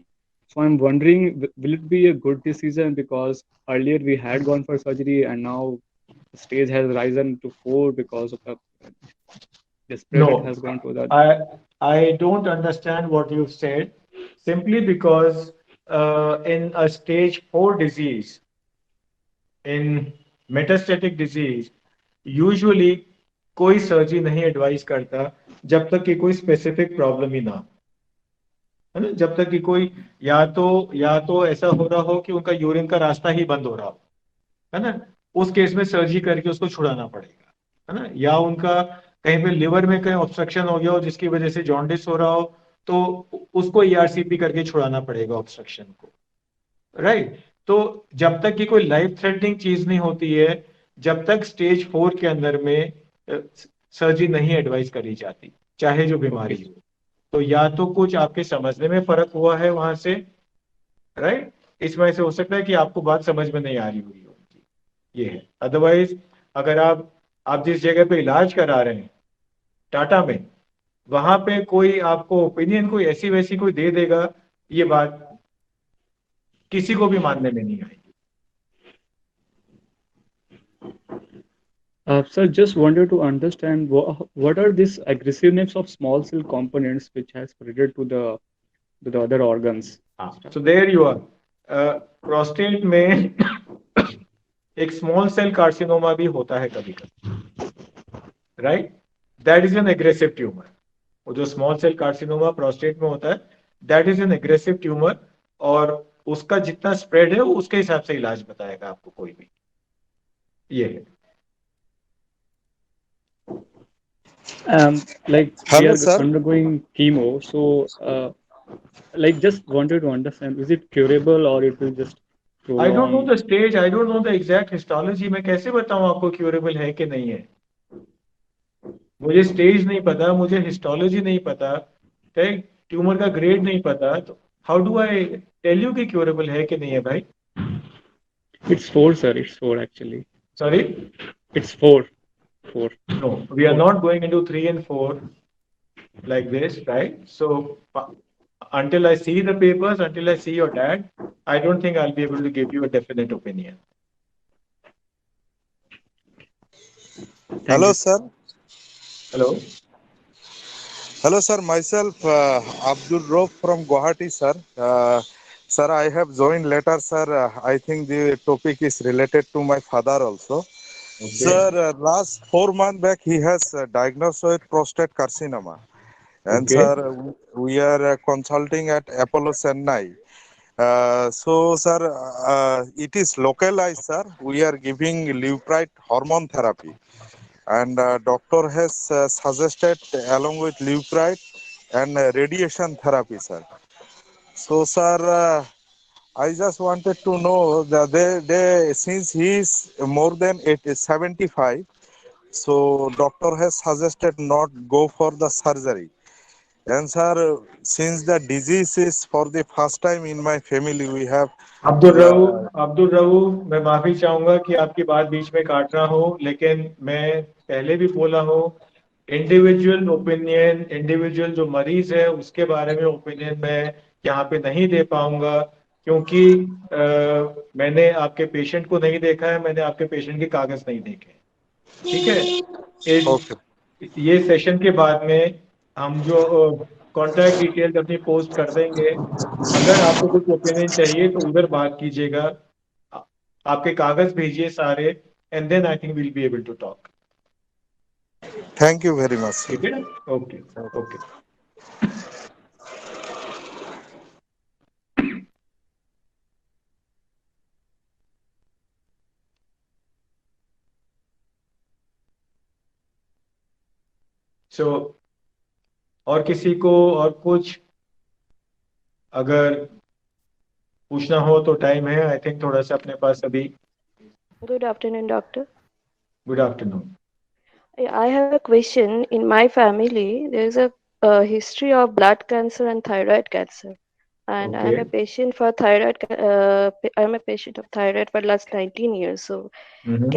Speaker 15: So I'm wondering, will it be a good decision, because earlier we had gone for surgery and now the stage has risen to 4 because of the spread it has gone to that.
Speaker 1: I don't understand what you've said. Simply because in a stage 4 disease, in metastatic disease, usually कोई surgery नहीं advice करता जब तक कि कोई specific problem ही ना हो, है ना। जब तक कि कोई या तो ऐसा हो रहा हो कि उनका यूरिन का रास्ता ही बंद हो रहा हो, है ना, उस केस में सर्जरी करके उसको छुड़ाना पड़ेगा, है ना। या उनका कहीं पे लिवर में कहीं ऑब्स्ट्रक्शन हो गया हो जिसकी वजह से जॉन्डिस हो रहा हो, तो उसको ईआरसीपी करके छुड़ाना पड़ेगा ऑब्स्ट्रक्शन को, राइट। तो जब तक कि कोई लाइफ थ्रेटनिंग चीज नहीं होती है, जब तक स्टेज 4 के अंदर में सर्जरी नहीं एडवाइस करी जाती, चाहे जो बीमारी हो। तो या तो कुछ आपके समझने में फर्क हुआ है वहां से, राइट, इस वजह से हो सकता है कि आपको बात समझ में नहीं आ रही हुई होगी, ये है। अदरवाइज अगर आप जिस जगह पे इलाज करा रहे हैं टाटा में, वहां पे कोई आपको ओपिनियन कोई ऐसी वैसी कोई दे देगा, ये बात किसी को भी मानने में नहीं आएगी।
Speaker 15: Sir, just wanted to understand what are these aggressiveness of small cell components which has spread to the other organs.
Speaker 1: So there you are. Prostate में एक स्मॉल सेल कार्सिनोमा भी होता है कभी कभी, right. That is an aggressive tumour. वो जो small cell carcinoma prostate में होता है, that is an aggressive tumour, और उसका जितना स्प्रेड है उसके हिसाब से इलाज बताएगा आपको कोई भी, ये है।
Speaker 15: Like
Speaker 16: Hello,
Speaker 15: we are
Speaker 16: sir.
Speaker 15: undergoing chemo, so like just wanted to understand, is it curable or it will just
Speaker 1: I don't know
Speaker 15: prolong?
Speaker 1: the stage, I don't know the exact histology। मैं कैसे बताऊं आपको curable है कि नहीं है? मुझे stage नहीं पता, मुझे हिस्टोलॉजी नहीं पता, ट्यूमर का ग्रेड नहीं पता, तो how do I tell you कि क्यूरेबल है कि नहीं है भाई?
Speaker 15: It's 4, sir. It's 4 actually.
Speaker 1: Sorry?
Speaker 15: It's 4.
Speaker 1: No, we are not going into 3 and 4 like this, right? So until I see the papers, until I see your dad, I don't think I'll be able to give you a definite opinion.
Speaker 16: Hello, sir.
Speaker 1: Hello.
Speaker 16: Hello, sir. Myself, Abdul Rauf from Guwahati, sir. Sir, I have joined later, sir. I think the topic is related to my father also.
Speaker 1: Okay.
Speaker 16: Sir, last 4 months back, he has diagnosed with prostate carcinoma. And
Speaker 1: Okay.
Speaker 16: sir, we are consulting at Apollo Chennai. So, sir, it is localized, sir. We are giving leupride hormone therapy. And doctor has suggested along with leupride and radiation therapy, sir. So, sir, I just wanted to know that they since he is more than 75, so doctor has suggested not go for the surgery. And sir, since the disease is for the first time in my family, we have
Speaker 1: Abdul Rauf, मैं माफी चाहूंगा कि आपकी बात बीच में काट रहा हूँ, लेकिन मैं पहले भी बोला हूँ, इंडिविजुअल ओपिनियन, इंडिविजुअल जो मरीज है उसके बारे में ओपिनियन मैं यहाँ पे नहीं दे पाऊंगा, क्योंकि मैंने आपके पेशेंट को नहीं देखा है, मैंने आपके पेशेंट के कागज नहीं देखे, ठीक है। ये सेशन के बाद में हम जो कॉन्टैक्ट डिटेल्स अपनी पोस्ट कर देंगे, अगर आपको कुछ ओपिनियन चाहिए तो उधर बात कीजिएगा, आपके कागज भेजिए सारे, and then I think will be able to talk.
Speaker 16: Thank you very much, sir.
Speaker 1: ठीक है, ओके ओके। सो और किसी को और कुछ अगर पूछना हो तो टाइम है, आई थिंक थोड़ा सा अपने पास अभी।
Speaker 17: Good afternoon, doctor.
Speaker 1: Good afternoon.
Speaker 17: I have a question. In my family, there is a history of blood cancer and thyroid cancer, and I am a patient for thyroid. I am a patient of thyroid for last 19 years. So,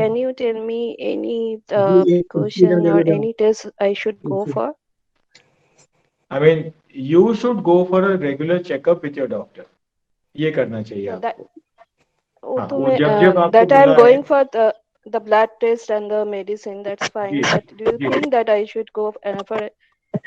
Speaker 17: can you tell me any precaution or any test I should go for?
Speaker 1: I mean, you should go for a regular checkup with your doctor. ये करना चाहिए आपको।
Speaker 17: That I am going for the blood test and the medicine. That's fine. But do you think that I should go for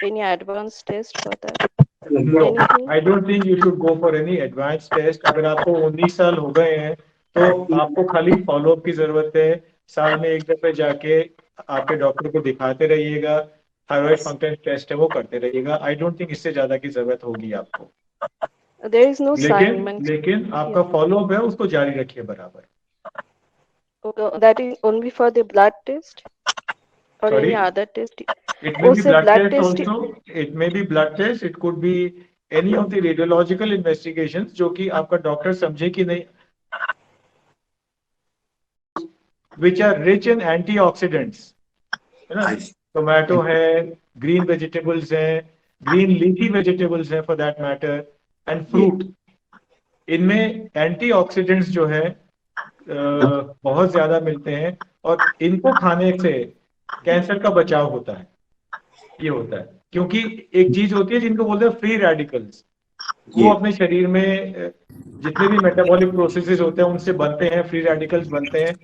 Speaker 17: any advanced test for that?
Speaker 1: No, I don't think you should go for any advanced test. अगर आपको 19 साल हो गए हैं तो आपको खाली follow up की जरूरत है। साल में एक दफे जाके आपके डॉक्टर को दिखाते रहिएगा, थायराइड फंक्शन टेस्ट है वो करते रहिएगा। आई डोंट थिंक इससे ज्यादा की जरूरत होगी आपको।
Speaker 17: There is no sign.
Speaker 1: लेकिन आपका फॉलो अप है उसको जारी रखिए बराबर।
Speaker 17: That is only for the blood test or
Speaker 1: Sorry?
Speaker 17: any other test?
Speaker 1: It may be blood test
Speaker 17: test
Speaker 1: also. It may be blood test. It could be any of the radiological investigations जो कि आपका doctor समझे कि नहीं, which are rich in antioxidants, है ना? Tomato है, green vegetables हैं, ग्रीन लीफी वेजिटेबल्स हैं for that matter, and fruit. इनमें एंटीऑक्सीडेंट्स जो है बहुत ज्यादा मिलते हैं और इनको खाने से कैंसर का बचाव होता है। ये होता है क्योंकि एक चीज होती है जिनको बोलते हैं फ्री रेडिकल्स, वो अपने शरीर में जितने भी मेटाबॉलिक प्रोसेसेस होते हैं उनसे बनते हैं, फ्री रेडिकल्स बनते हैं।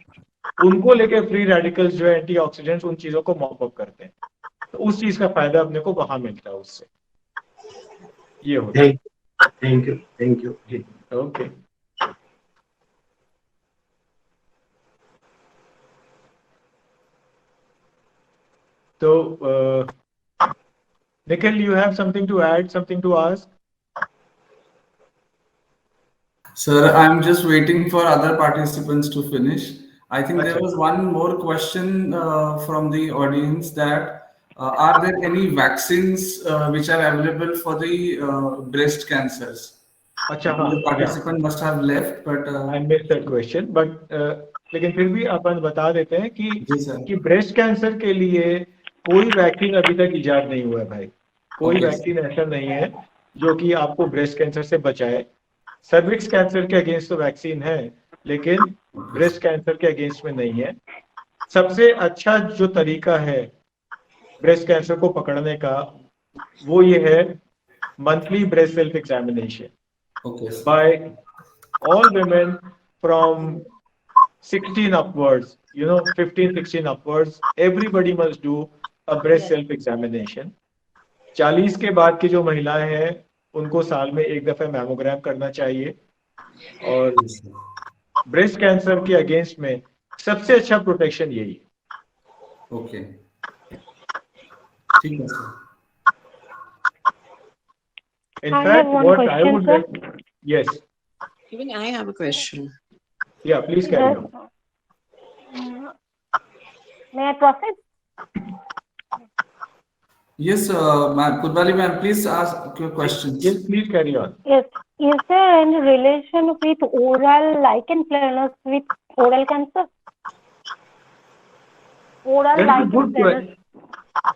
Speaker 1: उनको लेके फ्री रेडिकल्स जो है एंटीऑक्सीडेंट्स उन चीजों को मॉप अप करते हैं, तो उस चीज का फायदा अपने को वहां मिलता है उससे। ये होता है।
Speaker 7: Thank you.
Speaker 1: ओके, तो Nikhil, you have something to add, something to ask?
Speaker 13: Sir, I'm just waiting for other participants to finish. I think there was one more question from the audience that are there any vaccines which are available for the breast cancers? The participant must have left, but
Speaker 1: I missed that question. But लेकिन फिर भी अपन बता देते हैं कि breast cancer के लिए कोई वैक्सीन अभी तक इजाद नहीं हुआ है भाई। कोई वैक्सीन ऐसा नहीं है जो कि आपको ब्रेस्ट कैंसर से बचाए। सर्विक्स कैंसर के अगेंस्ट तो वैक्सीन है, लेकिन ब्रेस्ट कैंसर के अगेंस्ट में नहीं है। सबसे अच्छा जो तरीका है ब्रेस्ट कैंसर को पकड़ने का वो ये है monthly breast self examination by all women from 16 upwards, 15, 16 upwards, everybody must do a breast self examination. 40 के बाद की जो महिलाएं हैं उनको साल में एक दफे मैमोग्राम करना चाहिए। और ब्रेस्ट कैंसर के अगेंस्ट में सबसे अच्छा प्रोटेक्शन यही है।
Speaker 13: ओके, ठीक है sir.
Speaker 1: In fact, what I would like, yes.
Speaker 18: Even I have a question.
Speaker 1: Yeah, please carry on.
Speaker 18: May I proceed?
Speaker 13: Yes, ma'am. Kudbali ma'am, please ask your questions.
Speaker 1: Yes, please carry on.
Speaker 18: Yes. Is there any relation with oral lichen planus with oral cancer? Oral lichen planus.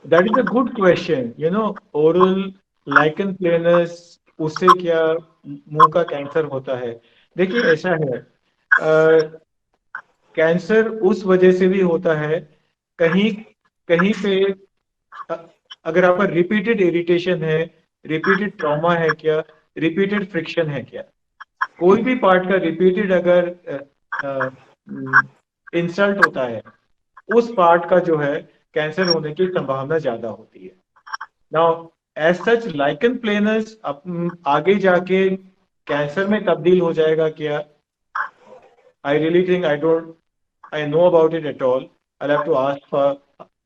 Speaker 1: That is a good question. Oral lichen planus, उससे क्या मुंह का cancer होता है? देखिए ऐसा है, cancer उस वजह से भी होता है कहीं पे अगर आपका रिपीटेड इरिटेशन है, रिपीटेड ट्रॉमा है क्या, रिपीटेड फ्रिक्शन है क्या, कोई भी पार्ट का रिपीटेड अगर इंसल्ट होता है उस पार्ट का जो है कैंसर होने की संभावना ज्यादा होती है। Now as such lichen planus आगे जाके कैंसर में तब्दील हो जाएगा क्या? I really think I know about it at all. I'll have to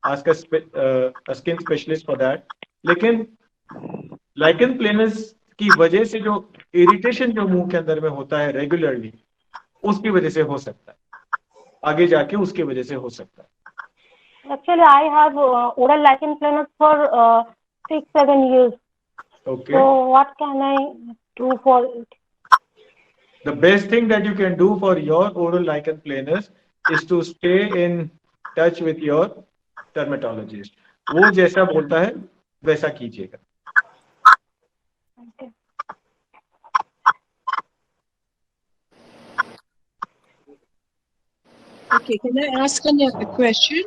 Speaker 1: ask a skin specialist for that. लेकिन lichen planus की वजह से जो इरिटेशन जो मुंह के अंदर में होता है रेगुलरली, उसकी वजह से हो सकता है, आगे जाके उसकी वजह से हो सकता है।
Speaker 18: Actually, I have oral lichen planus for 6-7 years.
Speaker 1: Okay.
Speaker 18: So what can I do for it?
Speaker 1: The best thing that you can do for your oral lichen planus is to stay in touch with your dermatologist. वो जैसा बोलता है वैसा कीजिएगा।
Speaker 18: Okay, can I ask a question?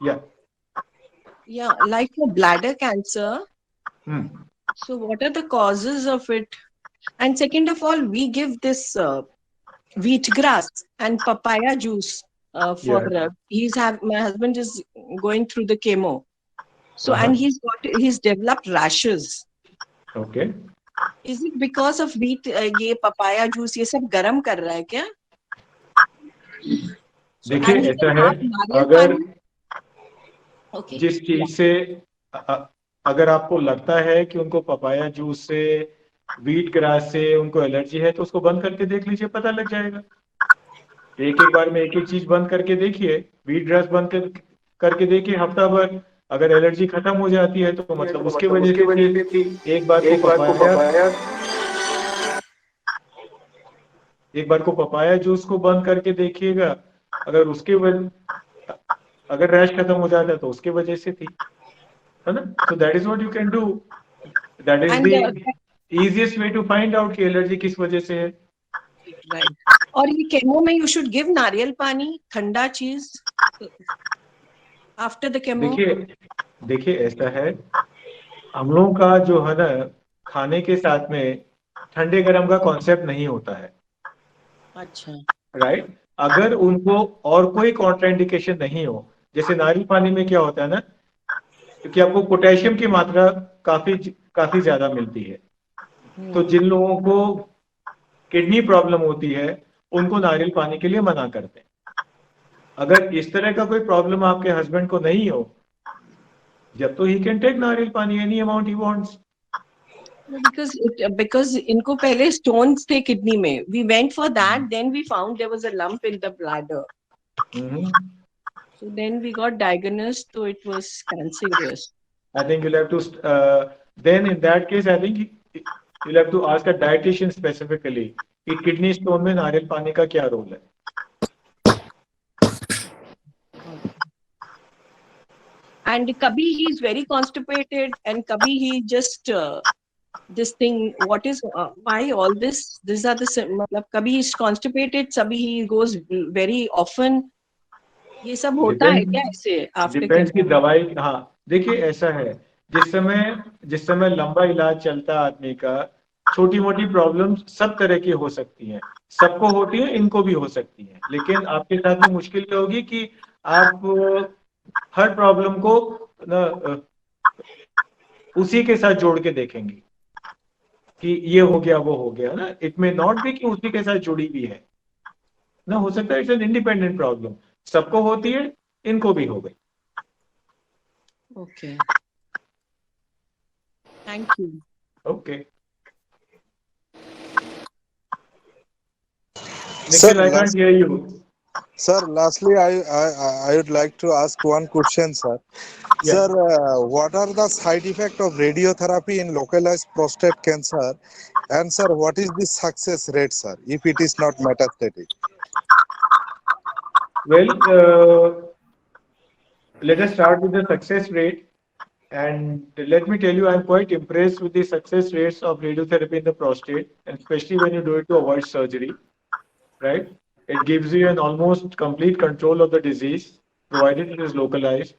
Speaker 1: Yeah.
Speaker 18: Yeah, like for bladder cancer. So what are the causes of it? And second of all, we give this wheatgrass and papaya juice for my husband is going through the chemo. So and he's developed rashes.
Speaker 1: Okay,
Speaker 18: is it because of wheat? ये papaya juice ये सब गर्म कर रहा है क्या?
Speaker 1: देखिए ऐसा है, अगर जिस चीज से अगर आपको लगता है कि उनको पपाया जूस से, वीट ग्रास से उनको एलर्जी है, तो उसको बंद करके देख लीजिए, पता लग जाएगा। एक एक बार में एक एक चीज बंद करके देखिए, वीट ग्रास बंद करके देखिए हफ्ता भर, अगर एलर्जी खत्म हो जाती है तो मतलब उसके वजह से थी। एक बार को पपाया जूस को बंद करके देखिएगा, अगर उसके अगर रैश खत्म हो जाता है तो उसके वजह से थी, है ना। So that is what you can do, that is the easiest way to find out कि एलर्जी किस वजह से है।
Speaker 18: राइट। और ये केमो में यू शुड गिव नारियल पानी, ठंडा चीज आफ्टर द केमो।
Speaker 1: देखिए ऐसा है, हम लोगों का जो है ना, खाने के साथ में ठंडे गर्म का कॉन्सेप्ट नहीं होता है।
Speaker 18: अच्छा,
Speaker 1: राइट। अगर उनको और कोई कॉन्ट्राइंडिकेशन नहीं हो, जैसे नारियल पानी में क्या होता है ना, क्योंकि आपको पोटेशियम की मात्रा काफी ज्यादा मिलती है, तो जिन लोगों को किडनी प्रॉब्लम होती है उनको नारियल पानी के लिए मना करते हैं। अगर इस तरह का कोई प्रॉब्लम आपके हस्बैंड को नहीं हो, जब तो ही कैन टेक नारियल पानी any amount he wants.
Speaker 18: because इनको पहले stones थे किडनी में, we went for that, then we found there was a lump in the bladder, so then we got diagnosed, so it was cancerous.
Speaker 1: I think you'll have to then in that case I think you'll have to ask a dietitian specifically कि kidney stone में नारियल पानी का क्या role है।
Speaker 18: And kabhi he is very constipated and kabhi he just this thing, what is why all this, these are the matlab kabhi he is constipated, kabhi he goes very often, ये सब होता है क्या ऐसे after?
Speaker 1: Depends की दवाई। हाँ देखिए ऐसा है, जिस समय लंबा इलाज चलता है आदमी का, छोटी मोटी प्रॉब्लम सब तरह की हो सकती हैं, सबको होती है, इनको भी हो सकती है, लेकिन आपके साथ में मुश्किल ये होगी कि आप हर प्रॉब्लम को ना उसी के साथ जोड़ के देखेंगे कि ये हो गया वो हो गया ना। इट मे नॉट बी कि उसी के साथ जुड़ी भी है ना, हो सकता है इट्स एन इंडिपेंडेंट प्रॉब्लम, सबको होती है, इनको भी हो गई।
Speaker 18: Okay, thank you.
Speaker 1: Okay
Speaker 16: Sir,
Speaker 1: I can't hear you.
Speaker 16: Sir, lastly, I would like to ask one question, sir.
Speaker 1: Yeah.
Speaker 16: Sir, what are the side effects of radiotherapy in localized prostate cancer? And sir, what is the success rate, sir, if it is not metastatic?
Speaker 1: Well, let us start with the success rate. And let me tell you, I'm quite impressed with the success rates of radiotherapy in the prostate, and especially when you do it to avoid surgery. Right? It gives you an almost complete control of the disease, provided it is localized.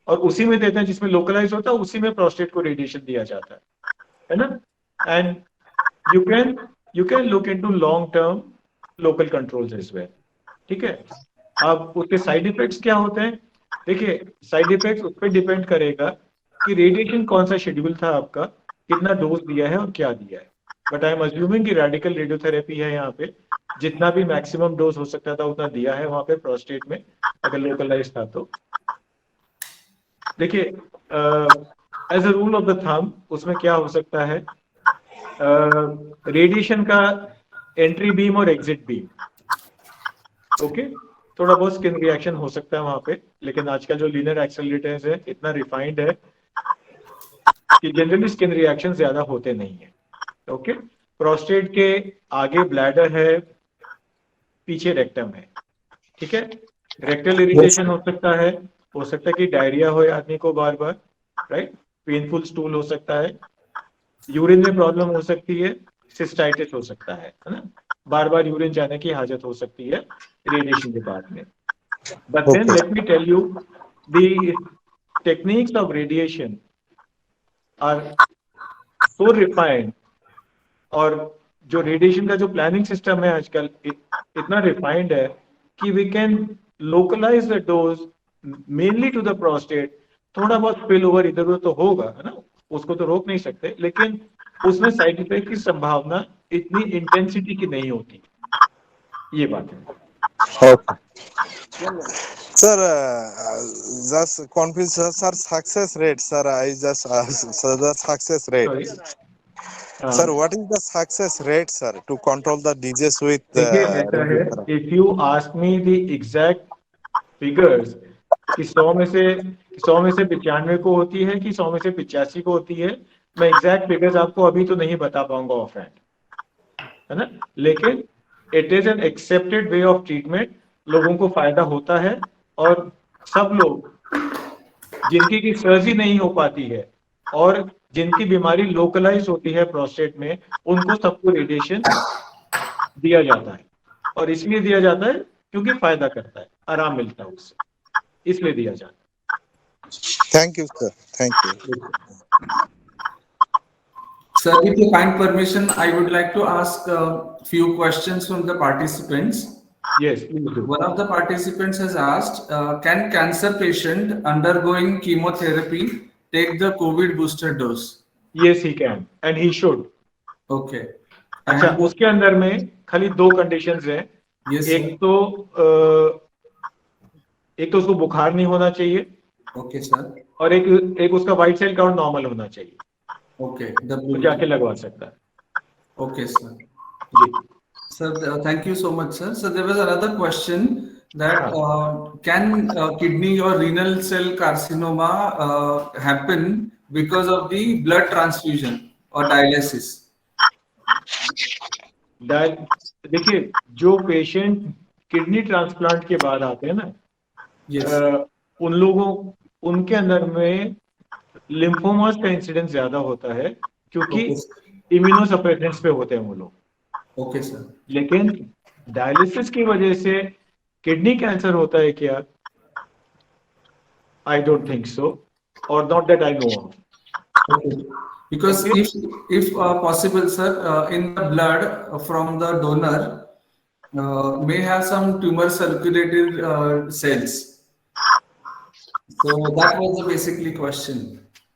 Speaker 1: और उसी में देते हैं जिसमें localized होता है, उसी में prostate को radiation दिया जाता है ना? And you can look into long-term local controls as well. ठीक है? अब उसके side effects क्या होते हैं? देखिए, side effects उस पर डिपेंड करेगा कि रेडिएशन कौन सा शेड्यूल था आपका, कितना डोज दिया है और क्या दिया है। बट आई एम अज्यूमिंग कि रेडिकल रेडियोथेरेपी है, यहाँ पे जितना भी मैक्सिमम डोज हो सकता था उतना दिया है वहां पे प्रोस्टेट में, अगर लोकलाइज था तो। देखिए as a rule of the thumb उसमें क्या हो सकता है, रेडिएशन का एंट्री बीम और एग्जिट बीम, ओके, थोड़ा बहुत स्किन रिएक्शन हो सकता है वहां पे, लेकिन आजकल जो लीनियर एक्सेलरेटर्स है इतना रिफाइंड है कि जनरली स्किन रिएक्शन ज्यादा होते नहीं है। ओके, प्रोस्टेट के आगे ब्लैडर है, पीछे रेक्टम है, ठीक है। रेक्टल इरिटेशन हो सकता है कि डायरिया हो आदमी को बार बार, राइट, पेनफुल स्टूल हो सकता है, यूरिन में प्रॉब्लम हो सकती है, सिस्टाइटिस हो सकता है ना, बार बार यूरिन जाने की हाजत हो सकती है रेडिएशन के बाद में। But then let me tell you the techniques of radiation are so refined, और जो रेडिएशन का जो प्लानिंग सिस्टम है आजकल इतना रिफाइंड है कि we can localize the dose mainly to the prostate. थोड़ा बहुत स्पिल ओवर इधर उधर तो होगा, है ना, उसको तो रोक नहीं सकते, लेकिन उसमें साइड इफेक्ट की संभावना इतनी इंटेंसिटी की नहीं होती, ये बात है।
Speaker 16: Sir, just confused, sir. Success rate, sir. I just sir, the success rate.
Speaker 1: Sorry.
Speaker 16: Sir, what is the success rate, sir, to control the disease with?
Speaker 1: देखिए ऐसा है, if you ask me the exact figures कि 100 में से 95 को होती है कि 100 में से 85 को होती है, मैं एग्जैक्ट फिगर्स आपको अभी तो नहीं बता पाऊंगा ऑफ हैंड, है ना, लेकिन it is an accepted way of treatment, लोगों को फायदा होता है, और सब लोग जिनकी की सर्जरी नहीं हो पाती है और जिनकी बीमारी लोकलाइज होती है प्रोस्टेट में, उनको सबको रेडिएशन दिया जाता है, और इसलिए दिया जाता है क्योंकि फायदा करता है, आराम मिलता है उससे, इसलिए दिया जाता है।
Speaker 16: Thank you, sir. Thank you.
Speaker 13: Sir, with your kind permission, I would like to ask a few questions from the participants.
Speaker 1: Yes, please do.
Speaker 13: One of the participants has asked, can cancer patient undergoing chemotherapy take the COVID booster dose?
Speaker 1: Yes, he can and he should.
Speaker 13: Okay.
Speaker 1: अच्छा, उसके अंदर में खाली 2 conditions हैं।
Speaker 13: Yes,
Speaker 1: एक तो उसको बुखार नहीं होना चाहिए।
Speaker 13: Okay, sir.
Speaker 1: और एक उसका व्हाइट सेल काउंट नॉर्मल होना चाहिए।
Speaker 13: Okay.
Speaker 1: तो जाके लगवा सकता है।
Speaker 13: Okay, sir.
Speaker 1: Ji.
Speaker 13: Sir, thank you so much, sir. So there was another question that can kidney or renal cell carcinoma happen because of the blood transfusion or dialysis?
Speaker 1: देखिए, जो patient kidney transplant के बाद आते हैं ना, उनके अंदर में लिम्फोमास का इंसिडेंस ज्यादा होता है, क्योंकि इम्यूनोसप्रेसेंट्स पे होते हैं वो लोग।
Speaker 13: Okay sir.
Speaker 1: लेकिन डायलिसिस की वजह से किडनी कैंसर होता है क्या? आई डोंट थिंक सो, और not that I know of.
Speaker 13: Because if possible, sir, in the blood from the donor may have some tumor circulated cells. So that was the basically question.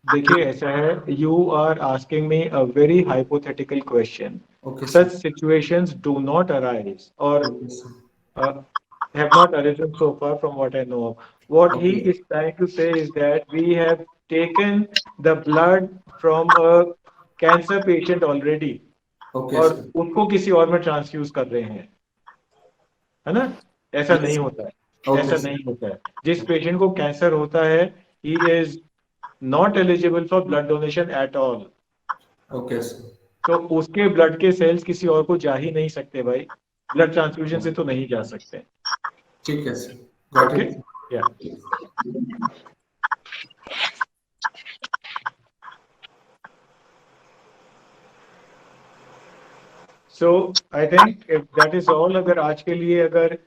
Speaker 1: देखिए ऐसा है, you are asking me a very hypothetical question.
Speaker 13: Okay.
Speaker 1: Such situations do not arise or have not arisen so far from what I know of. What he is trying to say is that we have taken the blood from a cancer patient already, और उनको किसी और में transfuse कर रहे हैं, है ना? ऐसा नहीं होता है, ऐसा नहीं होता है। जिस पेशेंट को कैंसर होता है, he is not eligible for blood donation at all.
Speaker 13: Okay, sir.
Speaker 1: तो उसके ब्लड के सेल्स किसी और को जा ही नहीं सकते भाई, ब्लड ट्रांसफ्यूजन से तो नहीं जा सकते।
Speaker 13: ठीक है sir, got it.
Speaker 1: Yeah so I think if that is all. अगर आज के लिए अगर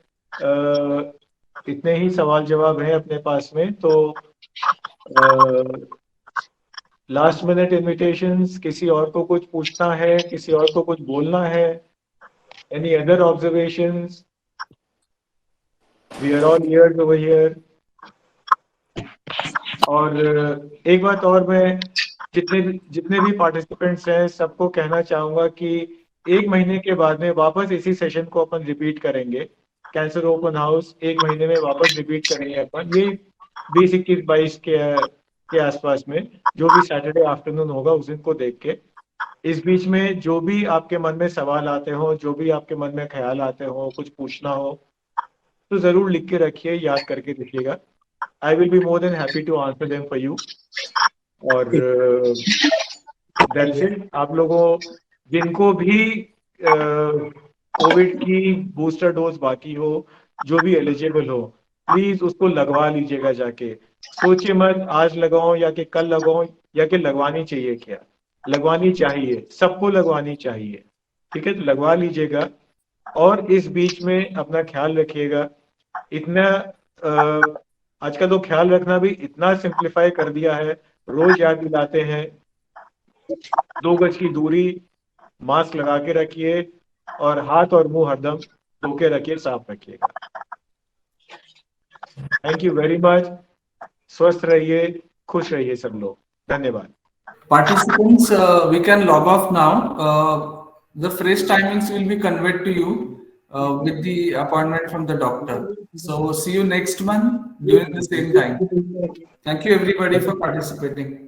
Speaker 1: इतने ही सवाल जवाब हैं अपने पास में, तो लास्ट मिनट इन्विटेशंस, किसी और को कुछ पूछना है, किसी और को कुछ बोलना है, any other observations? We are all here over here. और एक बात और, मैं जितने भी पार्टिसिपेंट्स हैं सबको कहना चाहूंगा कि 1 महीने के बाद में वापस इसी सेशन को अपन रिपीट करेंगे। कैंसर ओपन हाउस 1 महीने में वापस रिपीट करेंगे अपन, ये 20-21-22 के आसपास में, जो भी सैटरडे आफ्टरनून होगा उस दिन को देख के। इस बीच में जो भी आपके मन में सवाल आते हो, जो भी आपके मन में ख्याल आते हो, कुछ पूछना हो, तो जरूर लिख के रखिए, याद करके लिखिएगा। I will be more than happy to answer them for you. और दैट्स इट। आप लोगों जिनको भी कोविड की बूस्टर डोज बाकी हो, जो भी एलिजिबल हो, प्लीज उसको लगवा लीजिएगा जाके। सोचिए मत आज लगाओ या कि कल लगाओ, या कि लगवानी चाहिए क्या। लगवानी चाहिए, सबको लगवानी चाहिए, ठीक है? तो लगवा लीजिएगा। और इस बीच में अपना ख्याल रखिएगा। इतना आजकल तो ख्याल रखना भी इतना सिंप्लीफाई कर दिया है, रोज याद दिलाते हैं 2 गज की दूरी, मास्क लगा के रखिए, और हाथ और मुंह हरदम धो के रखिए, साफ रखिएगा। Thank you very much. स्वस्थ रहिए, खुश रहिए सब लोग। धन्यवाद।
Speaker 13: Participants, we can log off now. The fresh timings will be conveyed to you with the appointment from the doctor. So see you next month during the same time. Thank you everybody for participating.